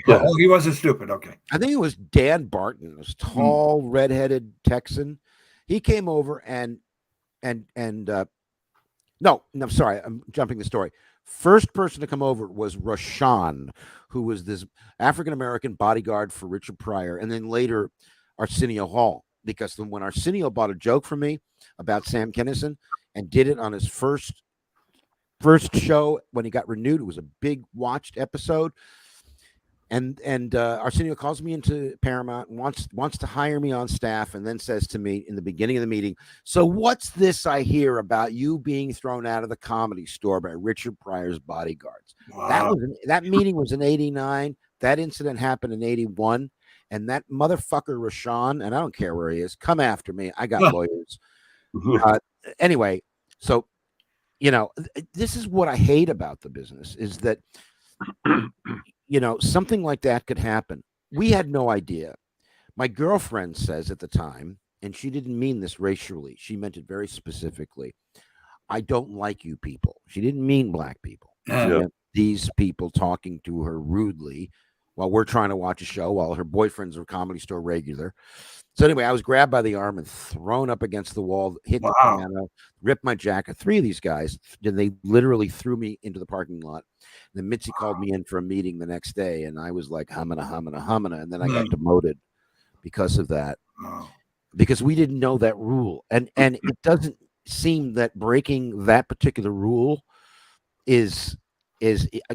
Oh, he wasn't stupid. Okay. I think it was Dan Barton, this tall, redheaded Texan. He came over no, I'm sorry. I'm jumping the story. First person to come over was Rashawn, who was this African-American bodyguard for Richard Pryor. And then later Arsenio Hall, because when Arsenio bought a joke from me about Sam Kinison and did it on his first show when he got renewed, it was a big watched episode. And Arsenio calls me into Paramount and wants to hire me on staff, and then says to me in the beginning of the meeting, so what's this I hear about you being thrown out of the Comedy Store by Richard Pryor's bodyguards? Wow. That meeting was in '89. That incident happened in '81. And that motherfucker Rashawn, and I don't care where he is, come after me. I got lawyers. Anyway, so this is what I hate about the business, is that something like that could happen. We had no idea. My girlfriend says at the time, and she didn't mean this racially, she meant it very specifically, I don't like you people. She didn't mean black people. She meant these people talking to her rudely while we're trying to watch a show, while her boyfriend's a Comedy Store regular. So anyway, I was grabbed by the arm and thrown up against the wall, hit the piano, ripped my jacket. 3 of these guys, they literally threw me into the parking lot. And then Mitzi called me in for a meeting the next day, and I was like humming, and then I got demoted because of that. Because we didn't know that rule, and it doesn't seem that breaking that particular rule is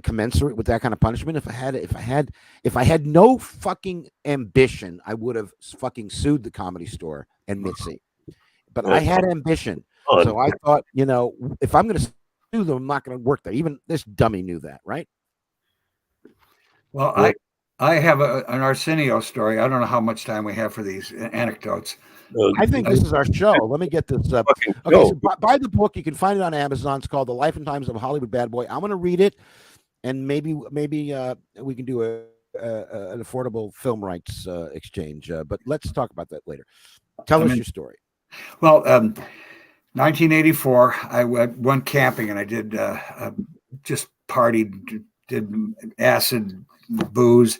commensurate with that kind of punishment. If I had no fucking ambition, I would have fucking sued the Comedy Store and Mitzi. But I had ambition, so I thought, if I'm going to sue them, I'm not going to work there. Even this dummy knew that, right? Well, I have an Arsenio story. I don't know how much time we have for these anecdotes. I think this is our show. Let me get this up. Okay, so buy the book. You can find it on Amazon. It's called The Life and Times of a Hollywood Bad Boy. I'm going to read it, and maybe we can do an affordable film rights exchange. But let's talk about that later. Tell us your story. Well, 1984, I went camping, and I did just partied, did acid, booze,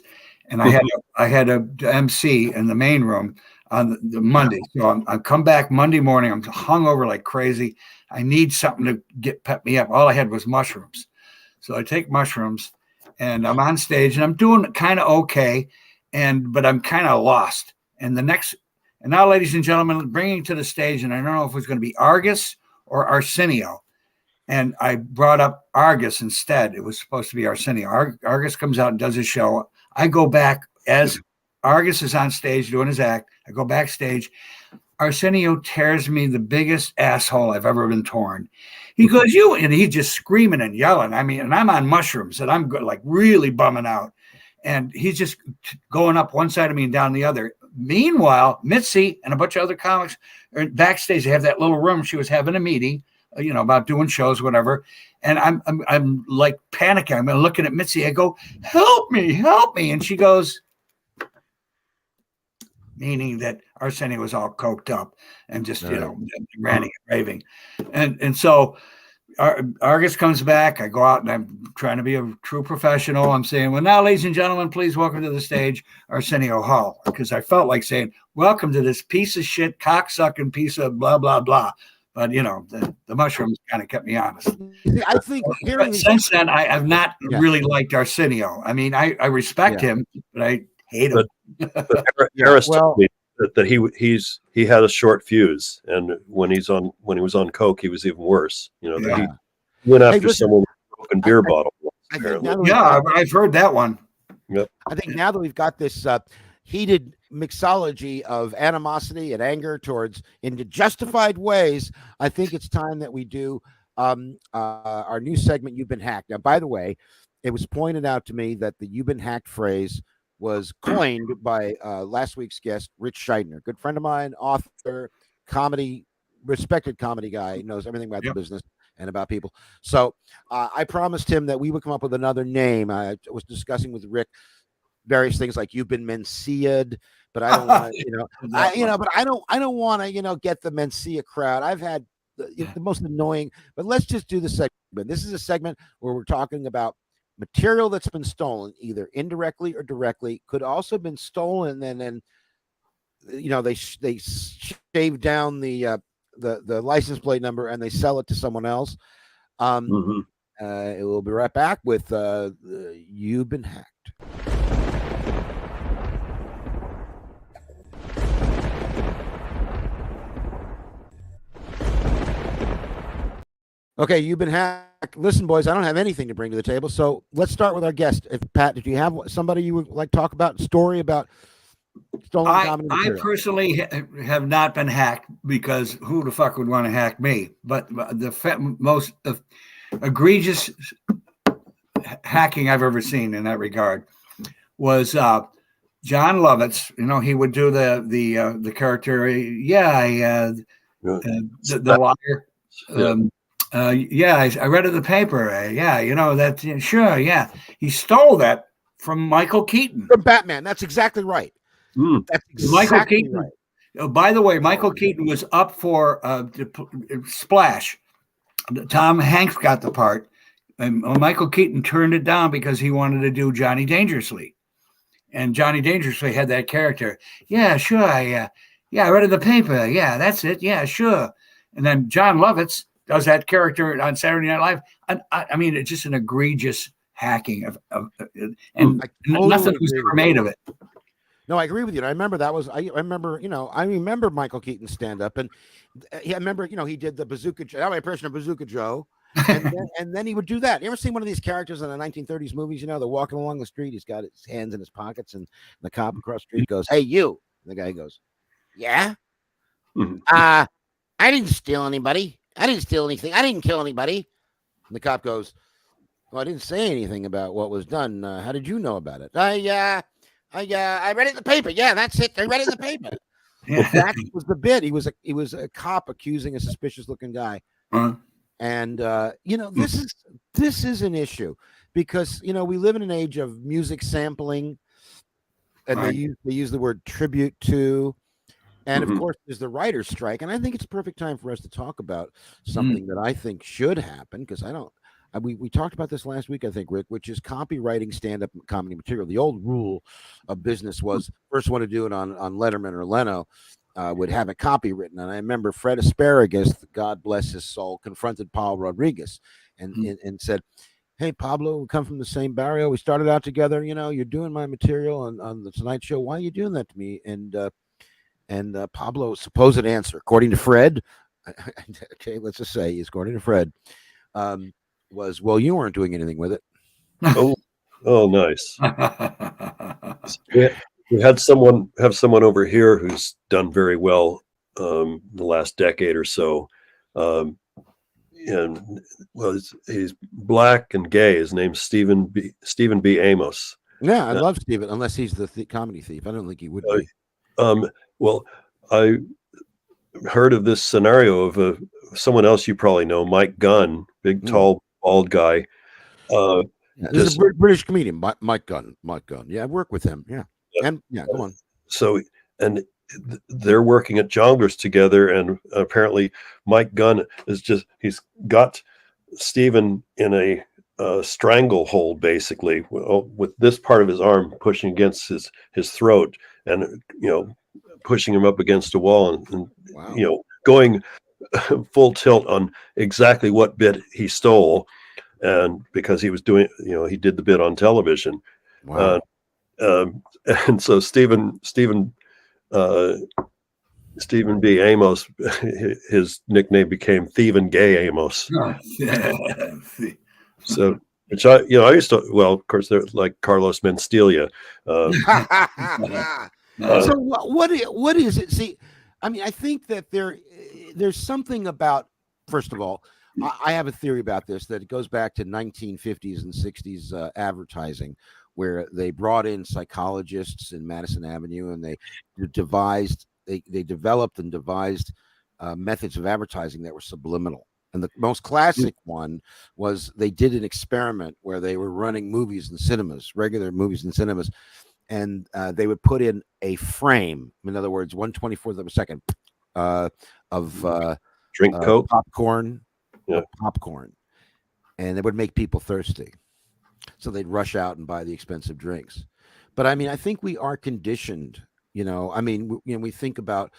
and I had a MC in the main room on the Monday. So I come back Monday morning. I'm hungover like crazy. I need something to pep me up. All I had was mushrooms. So I take mushrooms, and I'm on stage, and I'm doing kind of okay, but I'm kind of lost. And now, ladies and gentlemen, bringing to the stage, and I don't know if it was going to be Argus or Arsenio. And I brought up Argus instead. It was supposed to be Arsenio. Argus comes out and does his show. I go back as Argus is on stage doing his act. I go backstage. Arsenio tears me the biggest asshole I've ever been torn. He goes, and he's just screaming and yelling. I mean, and I'm on mushrooms, and I'm like really bumming out. And he's just going up one side of me and down the other. Meanwhile, Mitzi and a bunch of other comics are backstage. They have that little room. She was having a meeting, about doing shows, whatever. And I'm like panicking. I'm looking at Mitzi. I go, help me. And she goes, meaning that Arsenio was all coked up and just, ranting and raving. And so Argus comes back. I go out, and I'm trying to be a true professional. I'm saying, well, now, ladies and gentlemen, please welcome to the stage Arsenio Hall, because I felt like saying, welcome to this piece of shit, cocksucking piece of blah, blah, blah. But, the mushrooms kind of kept me honest. I think since then, I've not really liked Arsenio. I mean, I respect him, but I hate him. But Harris told me that he had a short fuse, and when he was on coke, he was even worse. He went after someone with a broken beer bottle. I've heard that one. Yep. I think now that we've got this heated mixology of animosity and anger towards into justified ways, I think it's time that we do our new segment, You've Been Hacked. Now, by the way, it was pointed out to me that the You've Been Hacked phrase was coined by last week's guest, Rich Scheidner, good friend of mine, author, respected comedy guy, knows everything about the business and about people. So I promised him that we would come up with another name. I was discussing with Rick various things like you've been Mencia'd, but I don't want to, but I don't want to, get the Mencia crowd. I've had the most annoying, but let's just do the segment. This is a segment where we're talking about material that's been stolen, either indirectly or directly, could also have been stolen, and then they shave down the license plate number and they sell it to someone else. We'll be right back with You've Been Hacked. Okay, You've Been Hacked. Listen, boys, I don't have anything to bring to the table, so let's start with our guest. Pat, did you have somebody you would like to talk about, story about stolen comedy material? I personally have not been hacked, because who the fuck would want to hack me? But the most egregious hacking I've ever seen in that regard was John Lovitz. He would do the character, the liar. I read it in the paper. Sure. Yeah. He stole that from Michael Keaton. From Batman. That's exactly right. That's exactly Michael Keaton. Right. By the way, Michael Keaton was up for Splash. Tom Hanks got the part, and Michael Keaton turned it down because he wanted to do Johnny Dangerously. and Johnny Dangerously had that character. Yeah, sure. I read in the paper. Yeah, that's it. Yeah, sure. And then John Lovitz does that character on Saturday Night Live. I mean, it's just an egregious hacking and nothing was ever made of it. No, I agree with you. And I remember I remember Michael Keaton's stand up, and I remember, he did the Bazooka Joe, my impression of Bazooka Joe. And then he would do that. You ever seen one of these characters in the 1930s movies? They're walking along the street. He's got his hands in his pockets, and the cop across the street goes, "Hey, you." And the guy goes, "Yeah? I didn't steal anybody. I didn't steal anything. I didn't kill anybody." And the cop goes, "Well, I didn't say anything about what was done. How did you know about it?" I read it in the paper. Yeah, that's it. I read it in the paper. That was the bit. He was a cop accusing a suspicious looking guy. And this is an issue because we live in an age of music sampling, and they use the word tribute to, and of course there's the writer's strike. And I think it's a perfect time for us to talk about something that I think should happen, because we talked about this last week, I think, Rick, which is copywriting stand-up comedy material. The old rule of business was first one to do it on Letterman or Leno would have a copy written. And I remember Fred Asparagus, God bless his soul, confronted Paul Rodriguez and said, "Hey, Pablo, we come from the same barrio. We started out together. You're doing my material on the Tonight Show. Why are you doing that to me?" And Pablo's supposed answer, according to Fred, okay, let's just say, according to Fred, was, "Well, you weren't doing anything with it." Oh, nice. We have someone over here who's done very well the last decade or so, and he's black and gay. His name's Stephen B. Amos. Yeah, I love Stephen, unless he's the comedy thief. I don't think he would be. Well, I heard of this scenario of someone else you probably know, Mike Gunn, big, tall, bald guy. This is a British comedian, Mike Gunn. Yeah, I work with him. Yeah. And go on. So, and they're working at Jongleurs together, and apparently Mike Gunn he's got Stephen in a stranglehold, basically, with this part of his arm pushing against his throat, and pushing him up against a wall, and wow. Going full tilt on exactly what bit he stole, and because he was doing, he did the bit on television. Wow. And so Stephen B. Amos, his nickname became Thievin' Gay Amos. So, which I used to, well, of course, they're like Carlos Mencia. So what is it? See, I mean, I think that there's something about, first of all, I have a theory about this, that it goes back to 1950s and 60s advertising, where they brought in psychologists in Madison Avenue, and they developed and devised methods of advertising that were subliminal. And the most classic one was they did an experiment where they were running movies in cinemas, regular movies in cinemas, and they would put in a frame, in other words, 1/24th of a second of drink Coke, popcorn, and it would make people thirsty. So they'd rush out and buy the expensive drinks. But I mean, I think we are conditioned, we think about,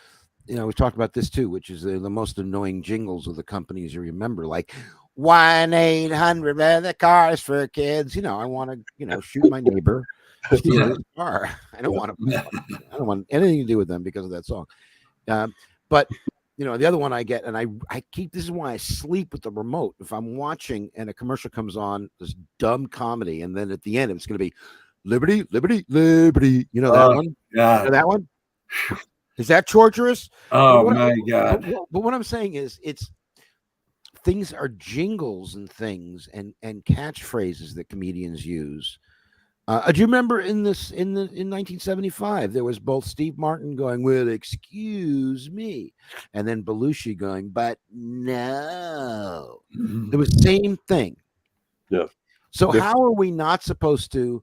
we've talked about this too, which is the most annoying jingles of the companies you remember, like 1-800 the cars for kids. I want to, shoot my neighbor, steal his car. I don't want anything to do with them because of that song. But the other one I get, and I keep, this is why I sleep with the remote. If I'm watching and a commercial comes on, this dumb comedy, and then at the end it's going to be liberty, liberty, liberty. You know that one? Yeah. You know that one? Is that torturous? Oh my God. But what I'm saying is, things are jingles and things and catchphrases that comedians use. Do you remember in 1975, there was both Steve Martin going, "Well, excuse me," and then Belushi going, "But no." It was the same thing. Yeah. So how are we not supposed to?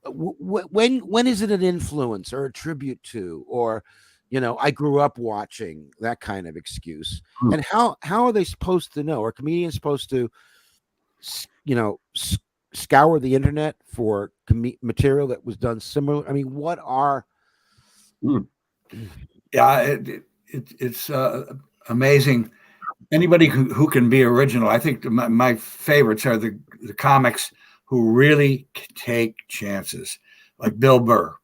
When is it an influence or a tribute to, or I grew up watching, that kind of excuse? And how are they supposed to know? Are comedians supposed to, scour the internet for material that was done similar? I mean, what are? Yeah, it's amazing. Anybody who can be original. I think my favorites are the comics who really take chances, like Bill Burr.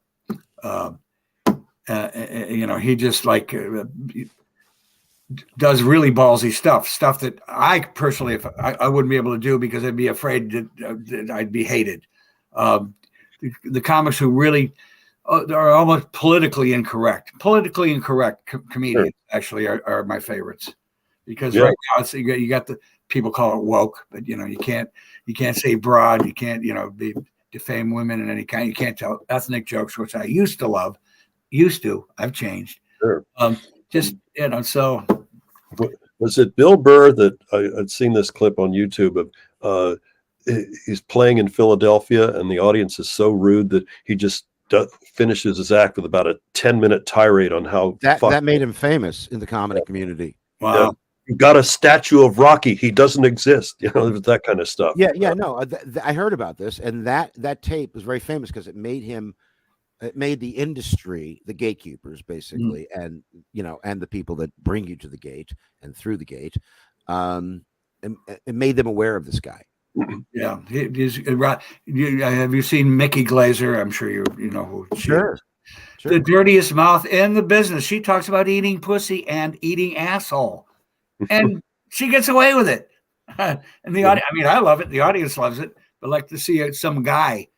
He just does really ballsy stuff that I personally, if I wouldn't be able to do because I'd be afraid that I'd be hated. The comics who really are almost politically incorrect. Politically incorrect comedians actually are my favorites, because right now you got the people call it woke, but you can't say broad, you can't defame women in any kind. You can't tell ethnic jokes, which I used to love. I've changed. Sure. So was it Bill Burr that I'd seen this clip on YouTube of he's playing in Philadelphia and the audience is so rude that he just finishes his act with about a 10-minute tirade on how that made him famous in the comedy community. Wow. Yeah. You got a statue of Rocky. He doesn't exist. That kind of stuff. No, I heard about this, and that tape was very famous because it made the industry, the gatekeepers basically, and the people that bring you to the gate and through the gate, and it made them aware of this guy. Yeah, have you seen Mickey Glazer? I'm sure you know who she is. Sure. The dirtiest mouth in the business. She talks about eating pussy and eating asshole, and she gets away with it. And the audience, I mean, I love it. The audience loves it, but like to see some guy,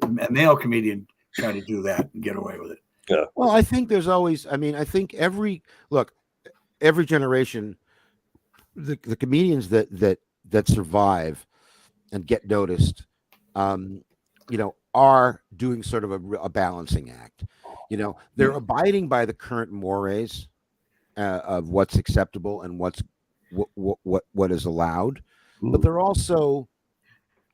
a male comedian, try to do that and get away with it. Yeah. Well, I think there's always. I mean, I think every generation, the comedians that survive and get noticed, are doing sort of a balancing act. They're abiding by the current mores of what's acceptable and what is allowed, but they're also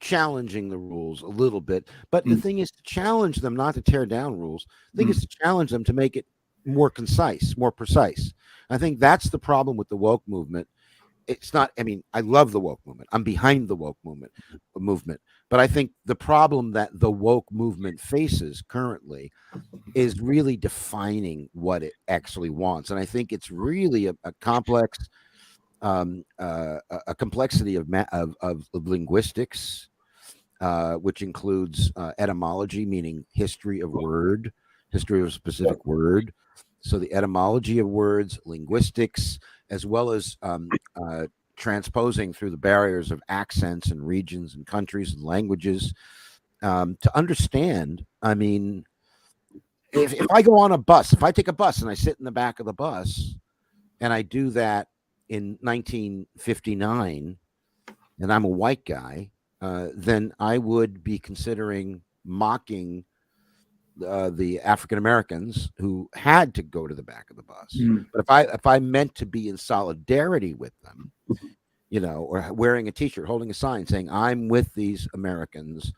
challenging the rules a little bit. But the thing is to challenge them, not to tear down rules. The thing is to challenge them to make it more concise, more precise. I think that's the problem with the woke movement. It's not, I mean, I love the woke movement. I'm behind the woke movement. But I think the problem that the woke movement faces currently is really defining what it actually wants. And I think it's really a complex, a complexity of linguistics, which includes etymology, meaning history of a specific word. So the etymology of words, linguistics, as well as transposing through the barriers of accents and regions and countries and languages to understand. I mean, if I go on a bus, if I take a bus and I sit in the back of the bus and I do that in 1959 and I'm a white guy, then I would be considering mocking the African Americans who had to go to the back of the bus. But if I meant to be in solidarity with them, or wearing a T-shirt, holding a sign saying I'm with these Americans,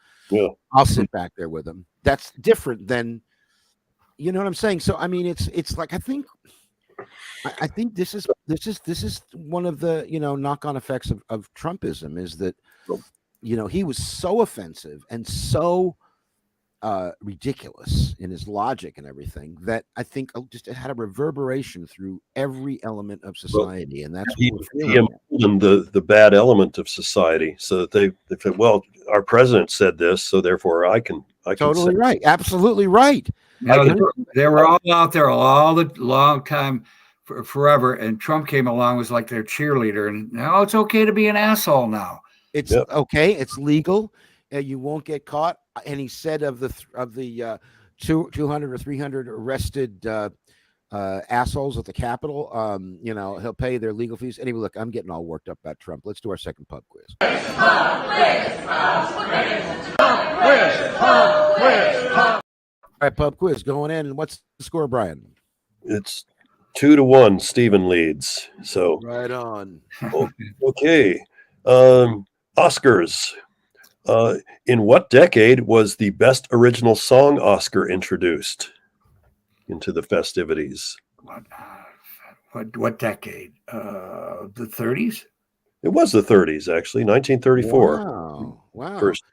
I'll sit back there with them. That's different than, you know what I'm saying? So I mean, it's like I think this is one of the knock-on effects of Trumpism is that he was so offensive and so ridiculous in his logic and everything that I think just it had a reverberation through every element of society, and that's he emboldened the bad element of society, so that they said, "Well, our president said this, so therefore I can." Totally right, absolutely right. They were all out there all the long time, forever, and Trump came along, was like their cheerleader, and now it's okay to be an asshole. Now it's okay, it's legal. You won't get caught. And he said of the 200 or 300 arrested assholes at the Capitol, he'll pay their legal fees. Anyway, look, I'm getting all worked up about Trump. Let's do our second pub quiz. All right, pub quiz going in. And what's the score, Brian? It's 2-1. Stephen leads. So right on. Okay. Oscars. In what decade was the Best Original Song Oscar introduced into the festivities? What decade? The 30s? It was the 30s, actually, 1934. Wow. First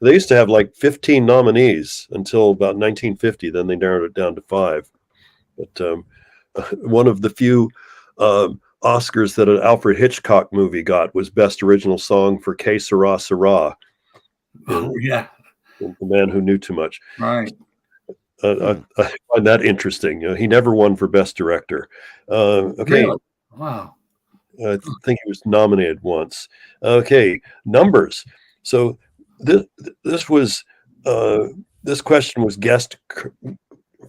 They used to have like 15 nominees until about 1950. Then they narrowed it down to 5. But one of the few Oscars that an Alfred Hitchcock movie got was Best Original Song for Que Sera Sera. Oh, yeah. The Man Who Knew Too Much. Right. I find that interesting. He never won for Best Director. Okay. Really? Wow. I think he was nominated once. Okay, numbers. So this question was guessed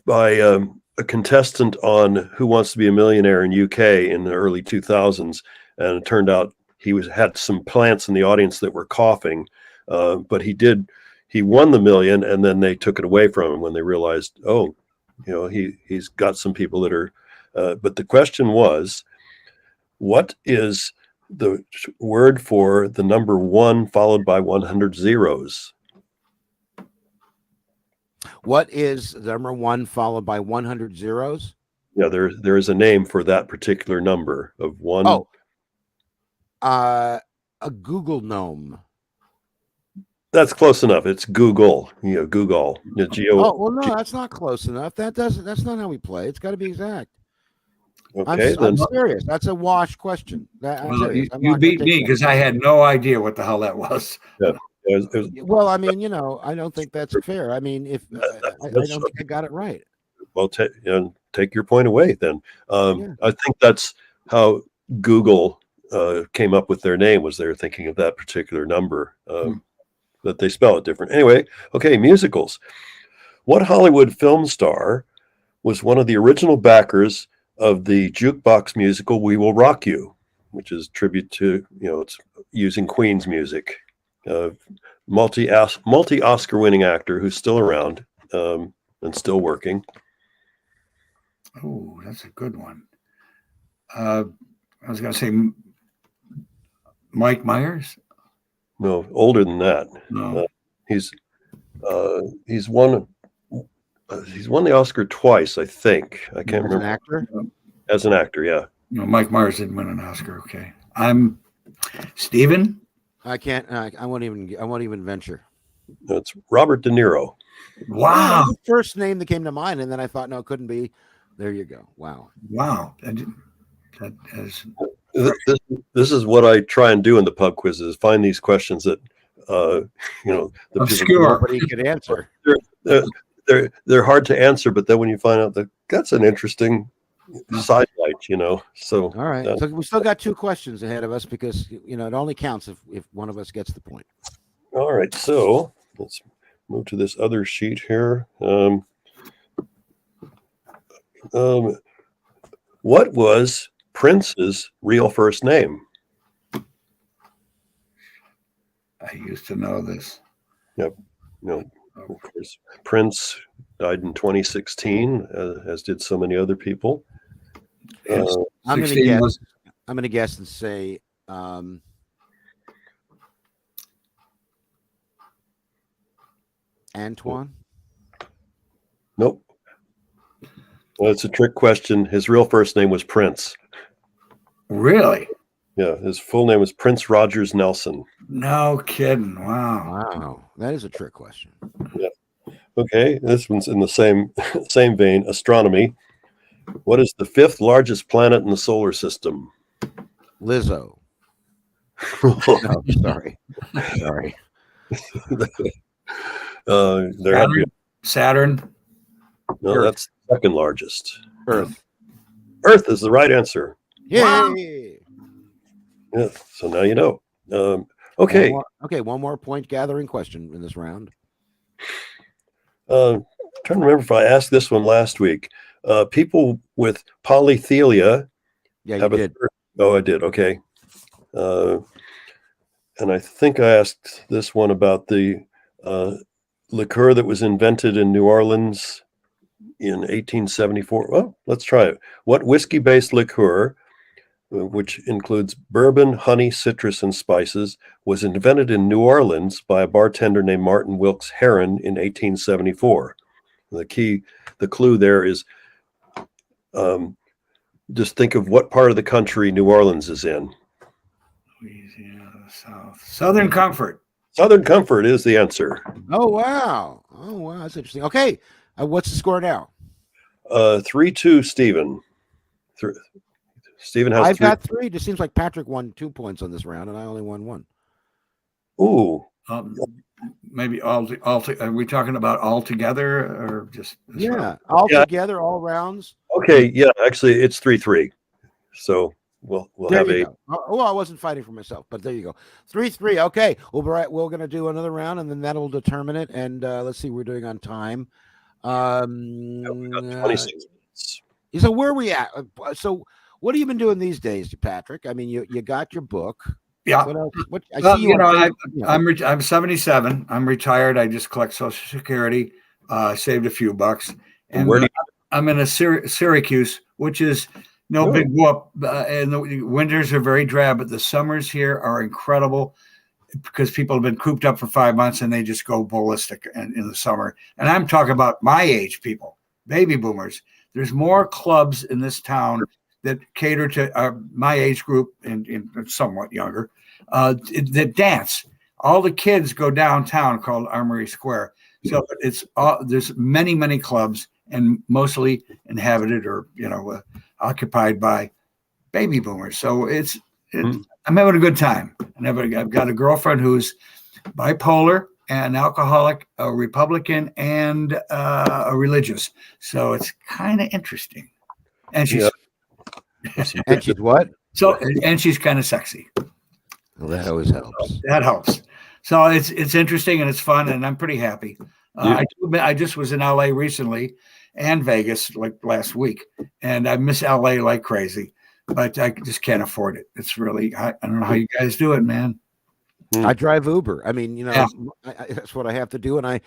by a contestant on Who Wants to Be a Millionaire in UK in the early 2000s, and it turned out he had some plants in the audience that were coughing, but he won the million, and then they took it away from him when they realized, he's got some people that are. But the question was, what is the word for the number 1 followed by 100 zeros? What is the number 1 followed by 100 zeros? Yeah, there is a name for that particular number of 1. Oh, a Google gnome. That's close enough. It's Google. Google. Oh, well, no, that's not close enough. That's not how we play. It's got to be exact. Okay, I'm serious. That's a wash question. You beat me because I had no idea what the hell that was. Yeah. Well, I mean, I don't think that's fair. I mean, I don't think I got it right. Well, take your point away then. I think that's how Google came up with their name, was they were thinking of that particular number, that they spell it different. Anyway, okay, musicals. What Hollywood film star was one of the original backers of the jukebox musical We Will Rock You, which is tribute to, it's using Queen's music. Multi-Oscar winning actor who's still around and still working. Oh, that's a good one. I was going to say Mike Myers. No, older than that. No. He's won the Oscar twice, I think. I can't remember. As an actor? As an actor, yeah. No, Mike Myers didn't win an Oscar. Okay, I'm Steven. I can't. I won't even venture. It's Robert De Niro. Wow. The first name that came to mind, and then I thought, no, it couldn't be. There you go. Wow. That is. This is what I try and do in the pub quizzes: find these questions that the obscure. Nobody could answer. They're hard to answer, but then when you find out that's an interesting sidelight, So all right, so we still got 2 questions ahead of us because it only counts if one of us gets the point. All right, so let's move to this other sheet here. What was Prince's real first name? I used to know this. Yep. Of course, Prince died in 2016, as did so many other people. I'm going to guess and say Antoine. Nope. Well, it's a trick question. His real first name was Prince. Really? Yeah, his full name was Prince Rogers Nelson. No kidding. Wow. Wow, that is a trick question. Yeah. Okay, this one's in the same vein. Astronomy. What is the 5th largest planet in the solar system? Lizzo. No, sorry. Saturn. No, Earth. that's the 2nd largest. Earth. Earth is the right answer. Yay! Wow. Yeah. So now you know. Okay. One more point gathering question in this round. Trying to remember if I asked this one last week. People with polythelia. Yeah, you did. I did. Okay. And I think I asked this one about the liqueur that was invented in New Orleans in 1874. Well, let's try it. What whiskey-based liqueur, which includes bourbon, honey, citrus, and spices, was invented in New Orleans by a bartender named Martin Wilkes Heron in 1874. The clue there is just think of what part of the country New Orleans is in. Louisiana, South. Southern Comfort. Southern Comfort is the answer. Oh wow! Oh wow, that's interesting. Okay, what's the score now? 3-2, Stephen. Stephen has I've 3. got 3. It seems like Patrick won 2 points on this round, and I only won 1. Ooh. Maybe are we talking about all together or just all together, all rounds? Okay, yeah, actually it's 3-3. So we'll there have you go. Oh, I wasn't fighting for myself, but there you go. 3-3. Okay, we're going to do another round, and then that'll determine it. And let's see, we're doing on time. we got 26 minutes. So where are we at? So what have you been doing these days, Patrick? I mean, you got your book. Yeah. What else? I see you. I'm 77. I'm retired. I just collect Social Security. Saved a few bucks, and I'm in a Syracuse, which is no big whoop. And the winters are very drab, but the summers here are incredible because people have been cooped up for 5 months and they just go ballistic in the summer. And I'm talking about my age people, baby boomers. There's more clubs in this town that cater to my age group and somewhat younger that dance. All the kids go downtown called Armory Square. So there's many clubs and mostly inhabited or occupied by baby boomers. So I'm having a good time. I've got a girlfriend who's bipolar, an alcoholic, a Republican, and a religious. So it's kind of interesting. And she's and she's what? So and she's kind of sexy. Well, that always helps. That helps. So it's interesting and it's fun, and I'm pretty happy. I just was in LA recently and Vegas like last week, and I miss LA like crazy, but I just can't afford it. It's really I don't know how you guys do it, man. I drive Uber. I mean, that's what I have to do, and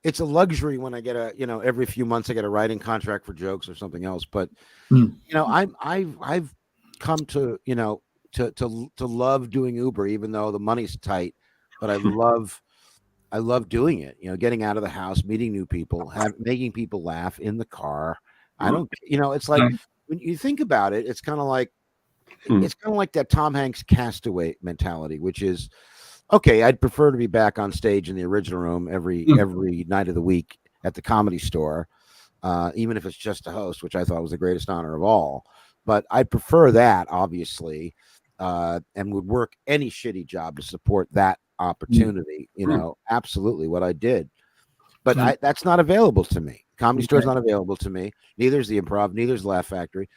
it's a luxury when I get every few months I get a writing contract for jokes or something else. But I've come to to love doing Uber, even though the money's tight. But I love doing it. Getting out of the house, meeting new people, making people laugh in the car. I don't. It's like when you think about it, it's kind of like that Tom Hanks Castaway mentality, which is, okay, I'd prefer to be back on stage in the original room every night of the week at the Comedy Store, even if it's just a host, which I thought was the greatest honor of all. But I'd prefer that, obviously, and would work any shitty job to support that opportunity. Absolutely what I did. But that's not available to me. Comedy Store is not available to me. Neither is the Improv. Neither is Laugh Factory.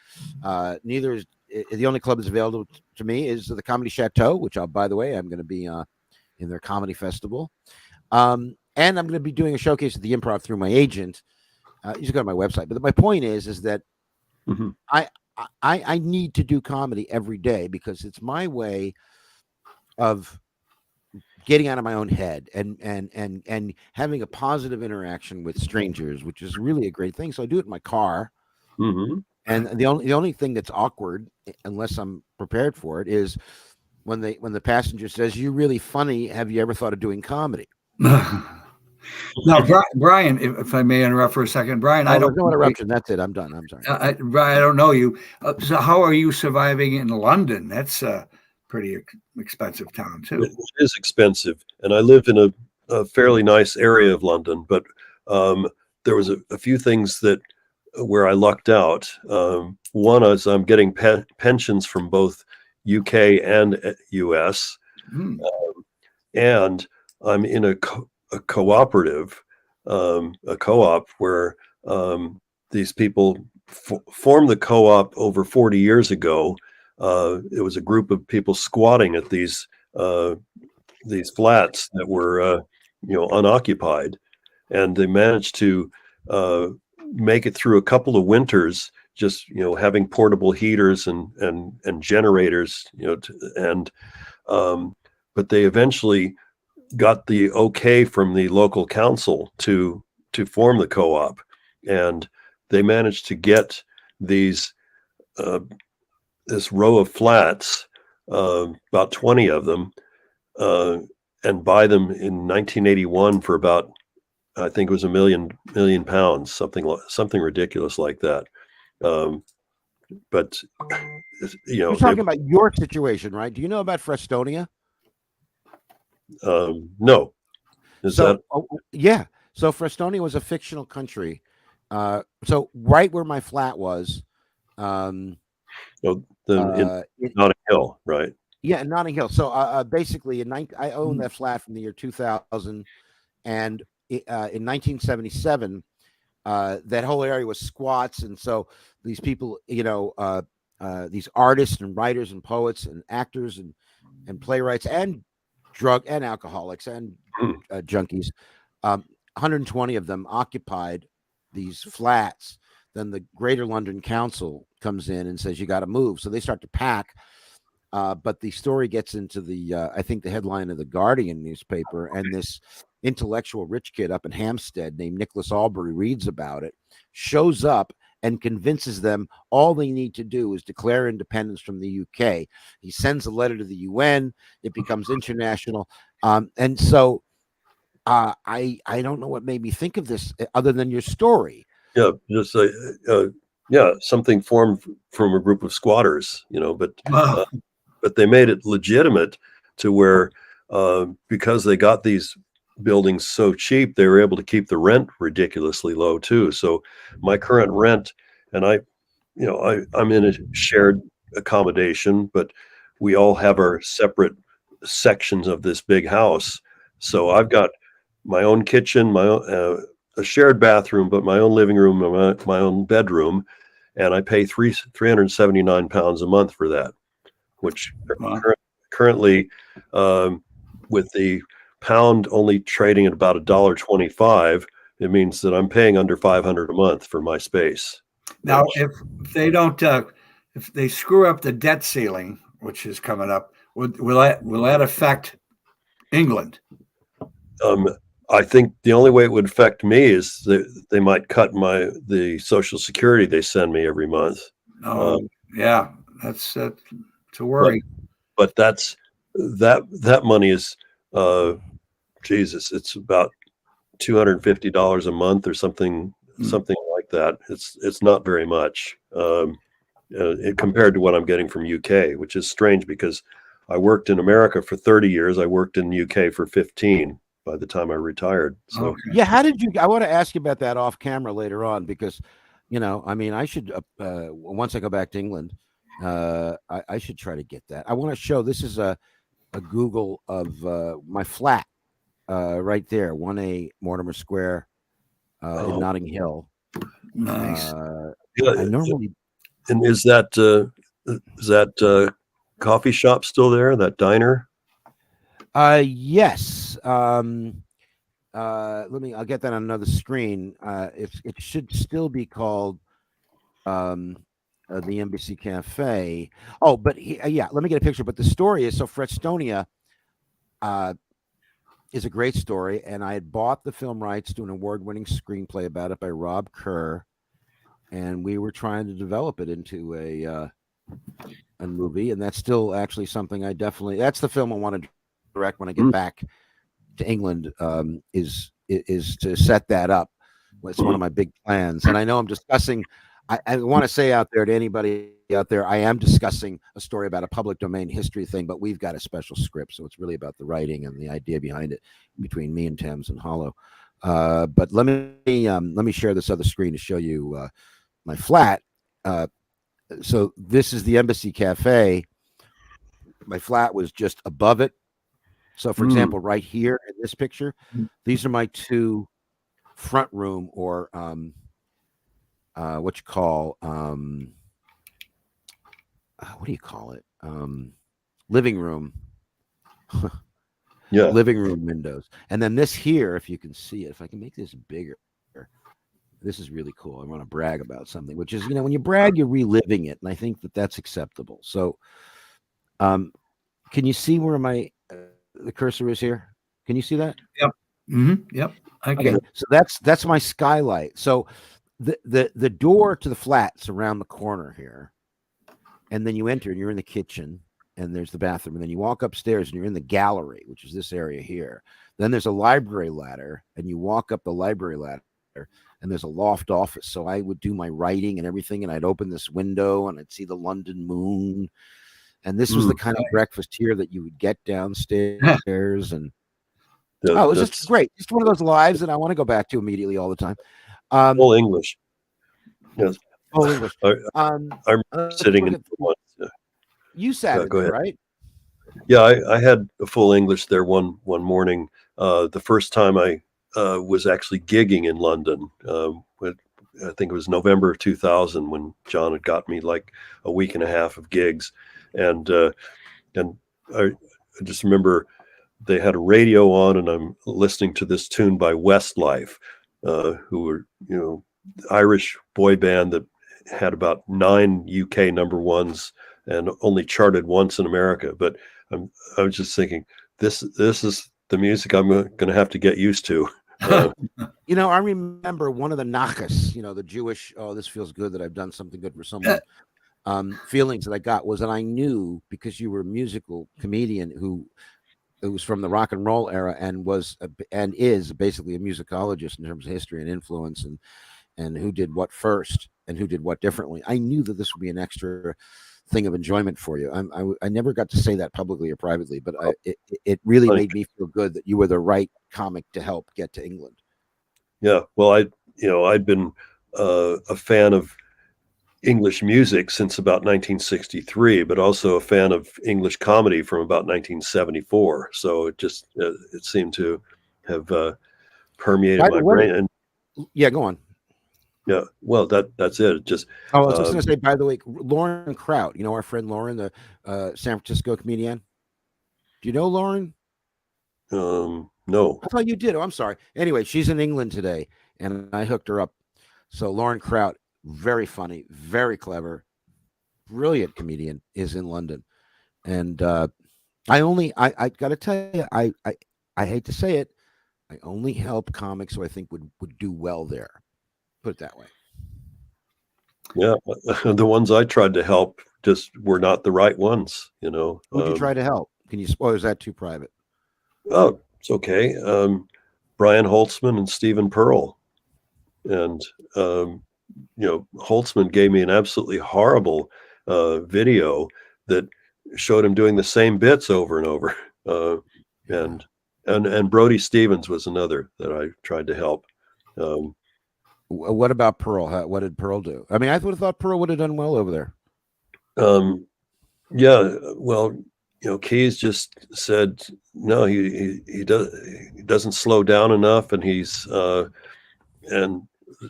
Neither is the only club that's available to me is the Comedy Chateau, which by the way, I'm going to be in their comedy festival. And I'm going to be doing a showcase at the Improv through my agent. You just go to my website. But my point is that I need to do comedy every day because it's my way of getting out of my own head and having a positive interaction with strangers, which is really a great thing. So I do it in my car. And the only thing that's awkward, unless I'm prepared for it, is when the passenger says, "You're really funny. Have you ever thought of doing comedy?" Now, Brian, if I may interrupt for a second, Brian, I don't. No interruption. That's it. I'm done. I'm sorry. Brian, I don't know you. So how are you surviving in London? That's a pretty expensive town too. It is expensive, and I live in a fairly nice area of London, but there was a few things where I lucked out. One is I'm getting pensions from both UK and US, and I'm in a cooperative, a co-op where these people formed the co-op over 40 years ago. It was a group of people squatting at these flats that were unoccupied, and they managed to make it through a couple of winters, just having portable heaters and generators, but they eventually got the okay from the local council to form the co-op, and they managed to get this row of flats, about 20 of them, and buy them in 1981 for about, I think it was £1 million, something ridiculous like that. But you're talking about your situation, right? Do you know about Frestonia? No. Is So, that? yeah. So Frestonia was a fictional country. So right where my flat was, Oh, then in it, Notting Hill, right? yeah, in Notting Hill. So basically, I owned that flat from the year 2000, and in 1977, that whole area was squats, and so these people, these artists and writers and poets and actors and playwrights and drug and alcoholics and junkies, 120 of them occupied these flats. Then the Greater London Council comes in and says you got to move, so they start to pack. But the story gets into I think the headline of the Guardian newspaper, and this intellectual rich kid up in Hampstead named Nicholas Albury reads about it, shows up and convinces them all they need to do is declare independence from the UK. He sends a letter to the UN. It becomes international. And so I don't know what made me think of this other than your story. Yeah, just something formed from a group of squatters, but they made it legitimate to where because they got these buildings so cheap, they were able to keep the rent ridiculously low too. So my current rent, and I'm in a shared accommodation, but we all have our separate sections of this big house. So I've got my own kitchen, my own a shared bathroom, but my own living room, my own bedroom, and I pay £379 a month for that, which currently, with the pound only trading at about $1.25, it means that I'm paying under $500 a month for my space. Now, if they don't, if they screw up the debt ceiling, which is coming up, will that affect England? I think the only way it would affect me is that they might cut the Social Security they send me every month. Oh, yeah, that's to worry. But that money is, Jesus, it's about $250 a month or something like that. It's not very much compared to what I'm getting from UK, which is strange because I worked in America for 30 years. I worked in the UK for 15 by the time I retired. So yeah, I want to ask you about that off camera later on, because I should once I go back to England, I should try to get that. I want to show, this is a Google of my flat right there, 1A Mortimer Square in Notting Hill. Nice. I normally, and is that coffee shop still there, that diner? yes. I'll get that on another screen. It should still be called the Embassy Cafe. Oh, but let me get a picture. But the story is, so Frestonia is a great story, and I had bought the film rights to an award-winning screenplay about it by Rob Kerr, and we were trying to develop it into a movie, and that's still actually something that's the film I want to direct when I get back to England, is to set that up. It's one of my big plans, and I know I'm discussing. I want to say out there to anybody out there, I am discussing a story about a public domain history thing, but we've got a special script, so it's really about the writing and the idea behind it between me and Thames and Hollow. But let me share this other screen to show you my flat. So this is the Embassy Cafe. My flat was just above it. So, for example, right here in this picture, these are my two front room, or what you call what do you call it? Living room. Yeah, living room windows. And then this here, if you can see it, if I can make this bigger, this is really cool. I want to brag about something, which is, when you brag, you're reliving it, and I think that's acceptable. So, can you see where the cursor is here? Can you see that? Yep. Mm-hmm. Yep. Okay. So that's my skylight. So the door to the flat's around the corner here, and then you enter and you're in the kitchen, and there's the bathroom, and then you walk upstairs and you're in the gallery, which is this area here. Then there's a library ladder, and you walk up the library ladder, and there's a loft office. So I would do my writing and everything, and I'd open this window and I'd see the London moon. And this was the kind of breakfast here that you would get downstairs. And It's just great. Just one of those lives that I want to go back to immediately all the time. Full English. Yes. Full English. I'm sitting in one. You sat in there, right? Yeah, I had a full English there one morning. The first time I was actually gigging in London. I think it was November of 2000 when John had got me like a week and a half of gigs, and I just remember they had a radio on, and I'm listening to this tune by Westlife, who were Irish boy band that had about 9 UK number ones and only charted once in America. But I was just thinking, this is the music I'm going to have to get used to. I remember one of the nachas, the Jewish, oh, this feels good that I've done something good for someone. Feelings that I got was that I knew, because you were a musical comedian who was from the rock and roll era and is basically a musicologist in terms of history and influence and who did what first and who did what differently. I knew that this would be an extra thing of enjoyment for you. I never got to say that publicly or privately, but it really made me feel good that you were the right comic to help get to England. Yeah, well, I'd been a fan of English music since about 1963, but also a fan of English comedy from about 1974. So it just it seemed to have permeated my brain. And yeah, go on. Yeah, well, that's it. Just I was just going to say, by the way, Lauren Kraut, our friend Lauren, the San Francisco comedian. Do you know Lauren? No. I thought you did. Oh, I'm sorry. Anyway, she's in England today, and I hooked her up. So Lauren Kraut, very funny, very clever, brilliant comedian, is in London. And I got to tell you, I hate to say it, I only help comics who I think would do well there. Put it that way. Yeah, the ones I tried to help just were not the right ones. Who'd you try to help? Can you spoil? Is that too private? Oh, it's okay. Brian Holtzman and Stephen Pearl, and Holtzman gave me an absolutely horrible video that showed him doing the same bits over and over. And Brody Stevens was another that I tried to help. What about Pearl? What did Pearl do? I mean, I would have thought Pearl would have done well over there. Yeah, well, Keys just said no. He doesn't slow down enough, and he's and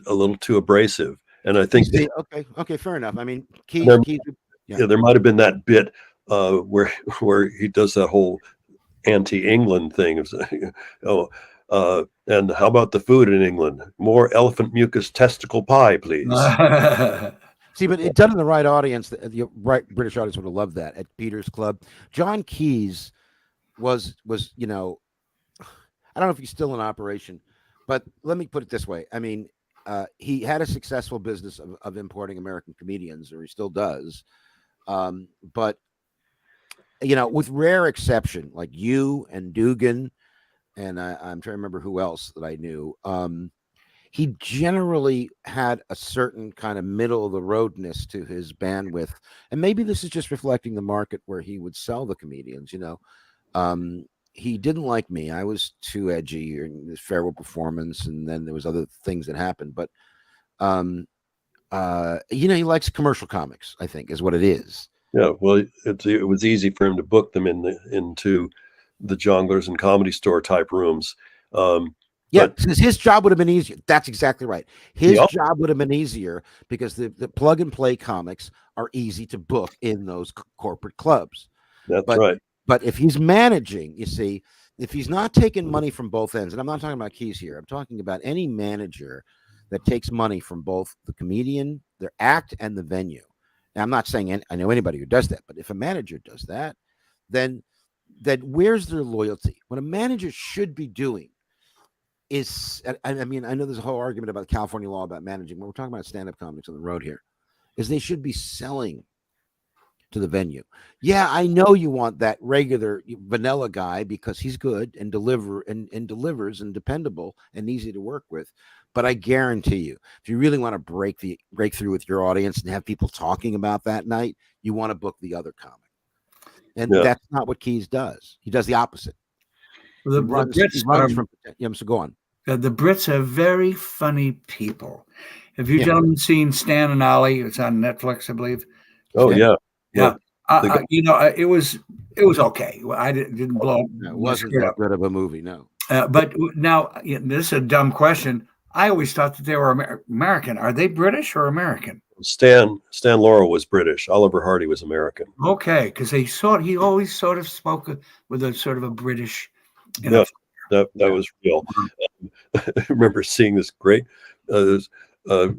a little too abrasive. And I think okay, fair enough. I mean, Keys, there might have been that bit where he does that whole anti-England thing. And how about the food in England? More elephant mucus testicle pie, please. See, but it done in the right audience. The right British audience would have loved that at Peter's Club. John Keys was I don't know if he's still in operation, but let me put it this way. I mean, he had a successful business of importing American comedians, or he still does. But with rare exception, like you and Dugan, and I'm trying to remember who else that I knew. He generally had a certain kind of middle of the roadness to his bandwidth, and maybe this is just reflecting the market where he would sell the comedians. He didn't like me. I was too edgy, or this farewell performance, and then there was other things that happened. But he likes commercial comics, I think, is what it is. Yeah, well, it was easy for him to book them into the Jongleurs and Comedy Store type rooms. Because his job would have been easier. That's exactly right. His job would have been easier because the plug and play comics are easy to book in those corporate clubs. That's right. But if he's managing, you see, if he's not taking money from both ends, and I'm not talking about Keys here, I'm talking about any manager that takes money from both the comedian, their act, and the venue. Now, I'm not saying I know anybody who does that, but if a manager does that, then where's their loyalty? What a manager should be doing is, I mean, I know there's a whole argument about California law about managing, but we're talking about stand-up comics on the road here, is they should be selling to the venue. Yeah, I know you want that regular vanilla guy because he's good and delivers and dependable and easy to work with. But I guarantee you, if you really want to break through with your audience and have people talking about that night, you want to book the other comic. And that's not what Keys does. He does the opposite. The Brits so go on. The Brits are very funny people. Have you gentlemen seen Stan and Ollie? It's on Netflix, I believe. Oh yeah. It was okay. I didn't blow. It wasn't that good of a movie, no. But now this is a dumb question. I always thought that they were American. Are they British or American? Stan Laurel was British. Oliver Hardy was American. Okay, because he always sort of spoke with a sort of a British. That was real. I remember seeing this great. There's a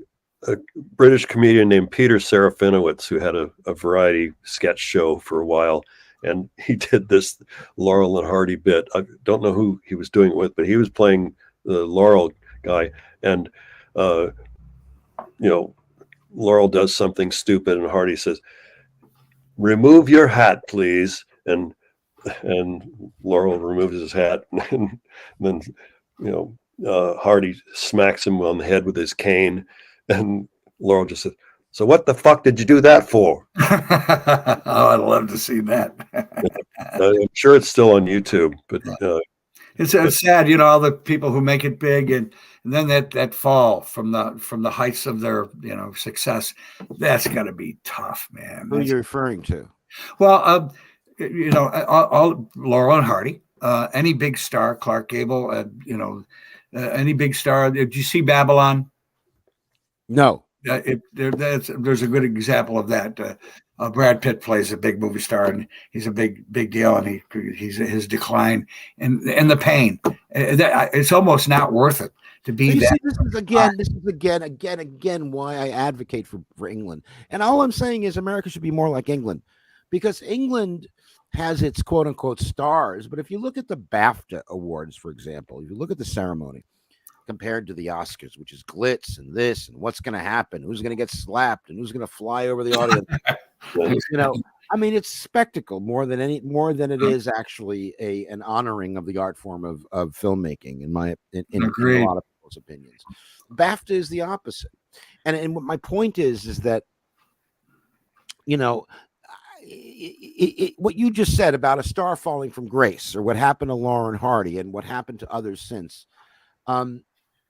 British comedian named Peter Serafinowicz who had a variety sketch show for a while, and he did this Laurel and Hardy bit. I don't know who he was doing it with, but he was playing the Laurel guy, and Laurel does something stupid, and Hardy says, "Remove your hat, please," and Laurel removes his hat, and then Hardy smacks him on the head with his cane, and Laurel just said, "So what the fuck did you do that for?" Oh, I'd love to see that. I'm sure it's still on YouTube, but it's sad, all the people who make it big and then that fall from the heights of their success. That's got to be tough, man. Who are you referring to? Well, all Laurel and Hardy, any big star, Clark Gable, any big star. Did you see Babylon? No. There's a good example of that. Brad Pitt plays a big movie star, and he's a big deal, and he's his decline and the pain. It's almost not worth it to be that. This is again why I advocate for England. And all I'm saying is America should be more like England, because England has its quote unquote stars. But if you look at the BAFTA awards, for example, if you look at the ceremony compared to the Oscars, which is glitz and this and what's going to happen, who's going to get slapped and who's going to fly over the audience, it's spectacle more than it is actually an honoring of the art form of filmmaking, in a lot of people's opinions. BAFTA is the opposite, and what my point is that what you just said about a star falling from grace, or what happened to Lauren Hardy and what happened to others since.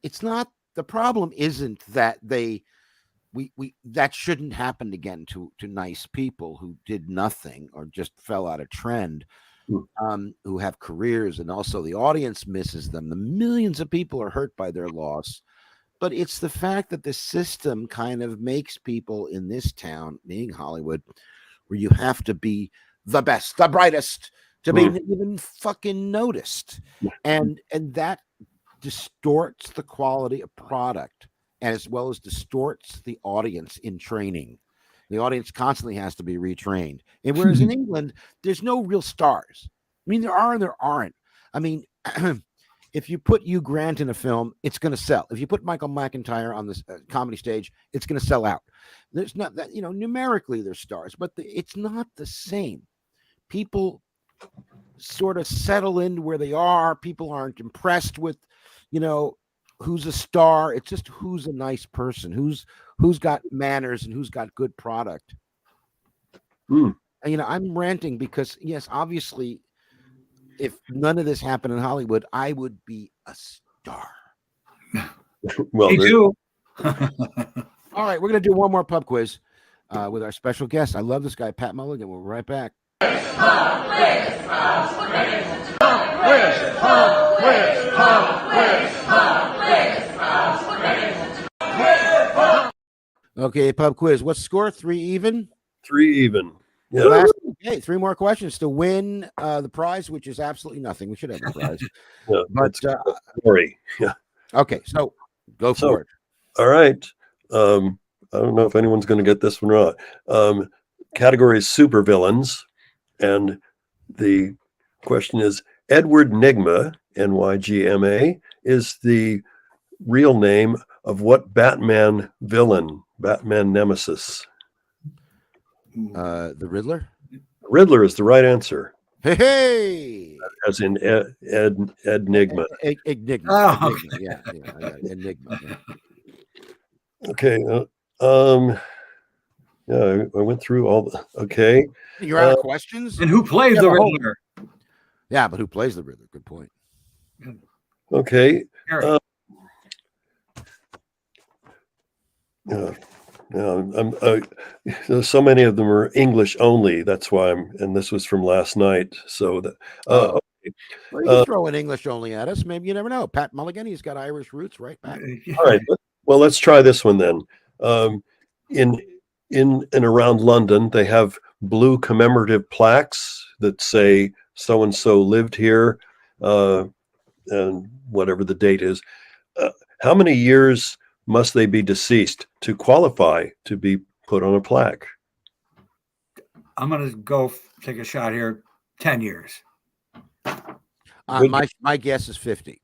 It's not, the problem isn't that that shouldn't happen again to nice people who did nothing or just fell out of trend, who have careers, and also the audience misses them. The millions of people are hurt by their loss, but it's the fact that the system kind of makes people in this town, meaning Hollywood, where you have to be the best, the brightest, to be even fucking noticed, and that distorts the quality of product, and as well as distorts the audience in training. The audience constantly has to be retrained. And whereas in England, there's no real stars. I mean, there are and there aren't. I mean, if you put Hugh Grant in a film, it's going to sell. If you put Michael McIntyre on this comedy stage, it's going to sell out. There's not that, numerically there's stars, but it's not the same. People sort of settle into where they are. People aren't impressed with, who's a star. It's just who's a nice person, who's got manners and who's got good product. And, I'm ranting because, yes, obviously, if none of this happened in Hollywood, I would be a star. Well, me too. All right, we're going to do one more pub quiz with our special guest. I love this guy, Pat Mulligan. We'll be right back. Okay, pub quiz. What's the score? 3 even? 3 even. Yeah. Okay, 3 more questions to win the prize, which is absolutely nothing. We should have a prize. Yeah, but sorry. Yeah. Okay, so go for it. All right. I don't know if anyone's going to get this one right. Category is supervillains, and the question is Edward Nygma, Nygma, is the real name of what Batman villain, Batman nemesis? The Riddler? Riddler is the right answer. Hey! As in Enigma. Enigma. Oh. Yeah, Enigma. Yeah. Okay. Yeah, I went through all the. Okay. You're out of questions? And who played the Riddler? Yeah, but who plays the Riddler? Good point. Okay. Gary. So many of them are English only. That's why and this was from last night. So that, Oh. okay. Well, you can throw an English only at us. Maybe you never know. Pat Mulligan, he's got Irish roots right back. All right. Well, let's try this one then. In and around London, they have blue commemorative plaques that say so and so lived here, and whatever the date is. How many years must they be deceased to qualify to be put on a plaque? I'm going to go take a shot here. 10 years. My guess is 50.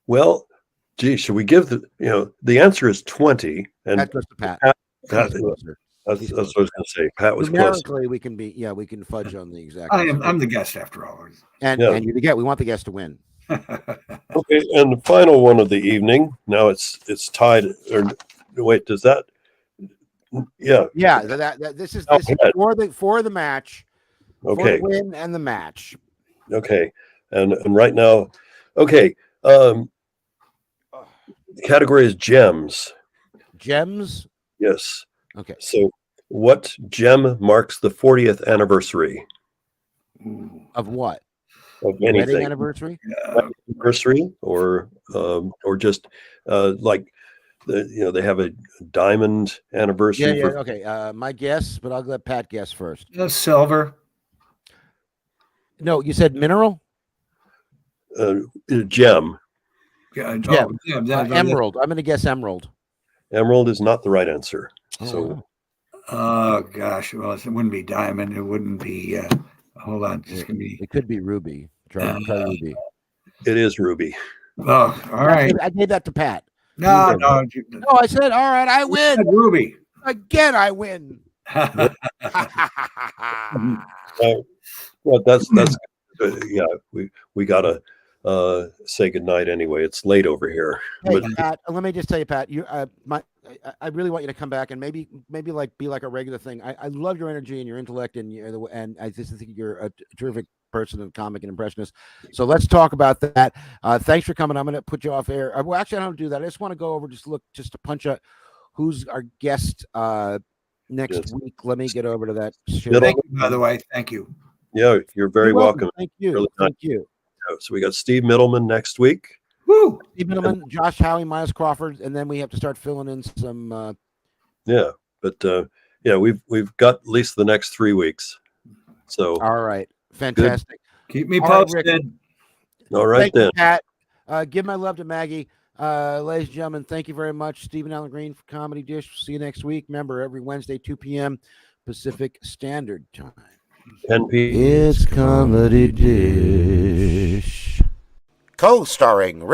Well, gee, should we give the answer is 20, and That goes to Pat. That's what I was going to say. Pat was close. Numerically, we can fudge on the exact. I'm the guest after all. And you're the guest. We want the guest to win. Okay, and the final one of the evening. Now it's tied. Or wait, does that? Yeah. Yeah. This is for the match. Okay. For the win and the match. Okay, and right now, okay. Category is gems. Gems. Yes. Okay. So, what gem marks the 40th anniversary of what? Of anything. Wedding anniversary. Anniversary, or just like they have a diamond anniversary. Yeah. Okay. My guess, but I'll let Pat guess first. Silver. No, you said mineral. Gem. Yeah, emerald. I'm going to guess emerald. Emerald is not the right answer. Oh gosh, well, it wouldn't be diamond. It wouldn't be. Hold on, it's gonna be. It could be ruby. Try ruby. It is ruby. Oh, all right. I gave that to Pat. No. I said, all right, I win. Ruby. Again, I win. Well, that's yeah. We gotta say goodnight anyway. It's late over here. Hey, Pat, let me just tell you, Pat. I really want you to come back and maybe like be like a regular thing. I love your energy and your intellect, and I just think you're a terrific person and comic and impressionist. So let's talk about that. Thanks for coming. I'm going to put you off air. Well, actually, I don't do that. I just want to go over just to punch out who's our guest next week. Let me get over to that. Thank you, by the way. Thank you. Yeah, you're very welcome. Thank you. Really Thank you. So we got Steve Middleman next week. Woo! Steve Middleman, Josh Howie, Miles Crawford, and then we have to start filling in some. We've got at least the next 3 weeks. So all right, fantastic. Good. Keep me posted. All right, thank then. You, Pat. Give my love to Maggie. Ladies and gentlemen, thank you very much. Stephen Allen Green for Comedy Dish. See you next week. Remember, every Wednesday, 2 p.m. Pacific Standard Time. 10 p.m. It's Comedy Dish. Co-starring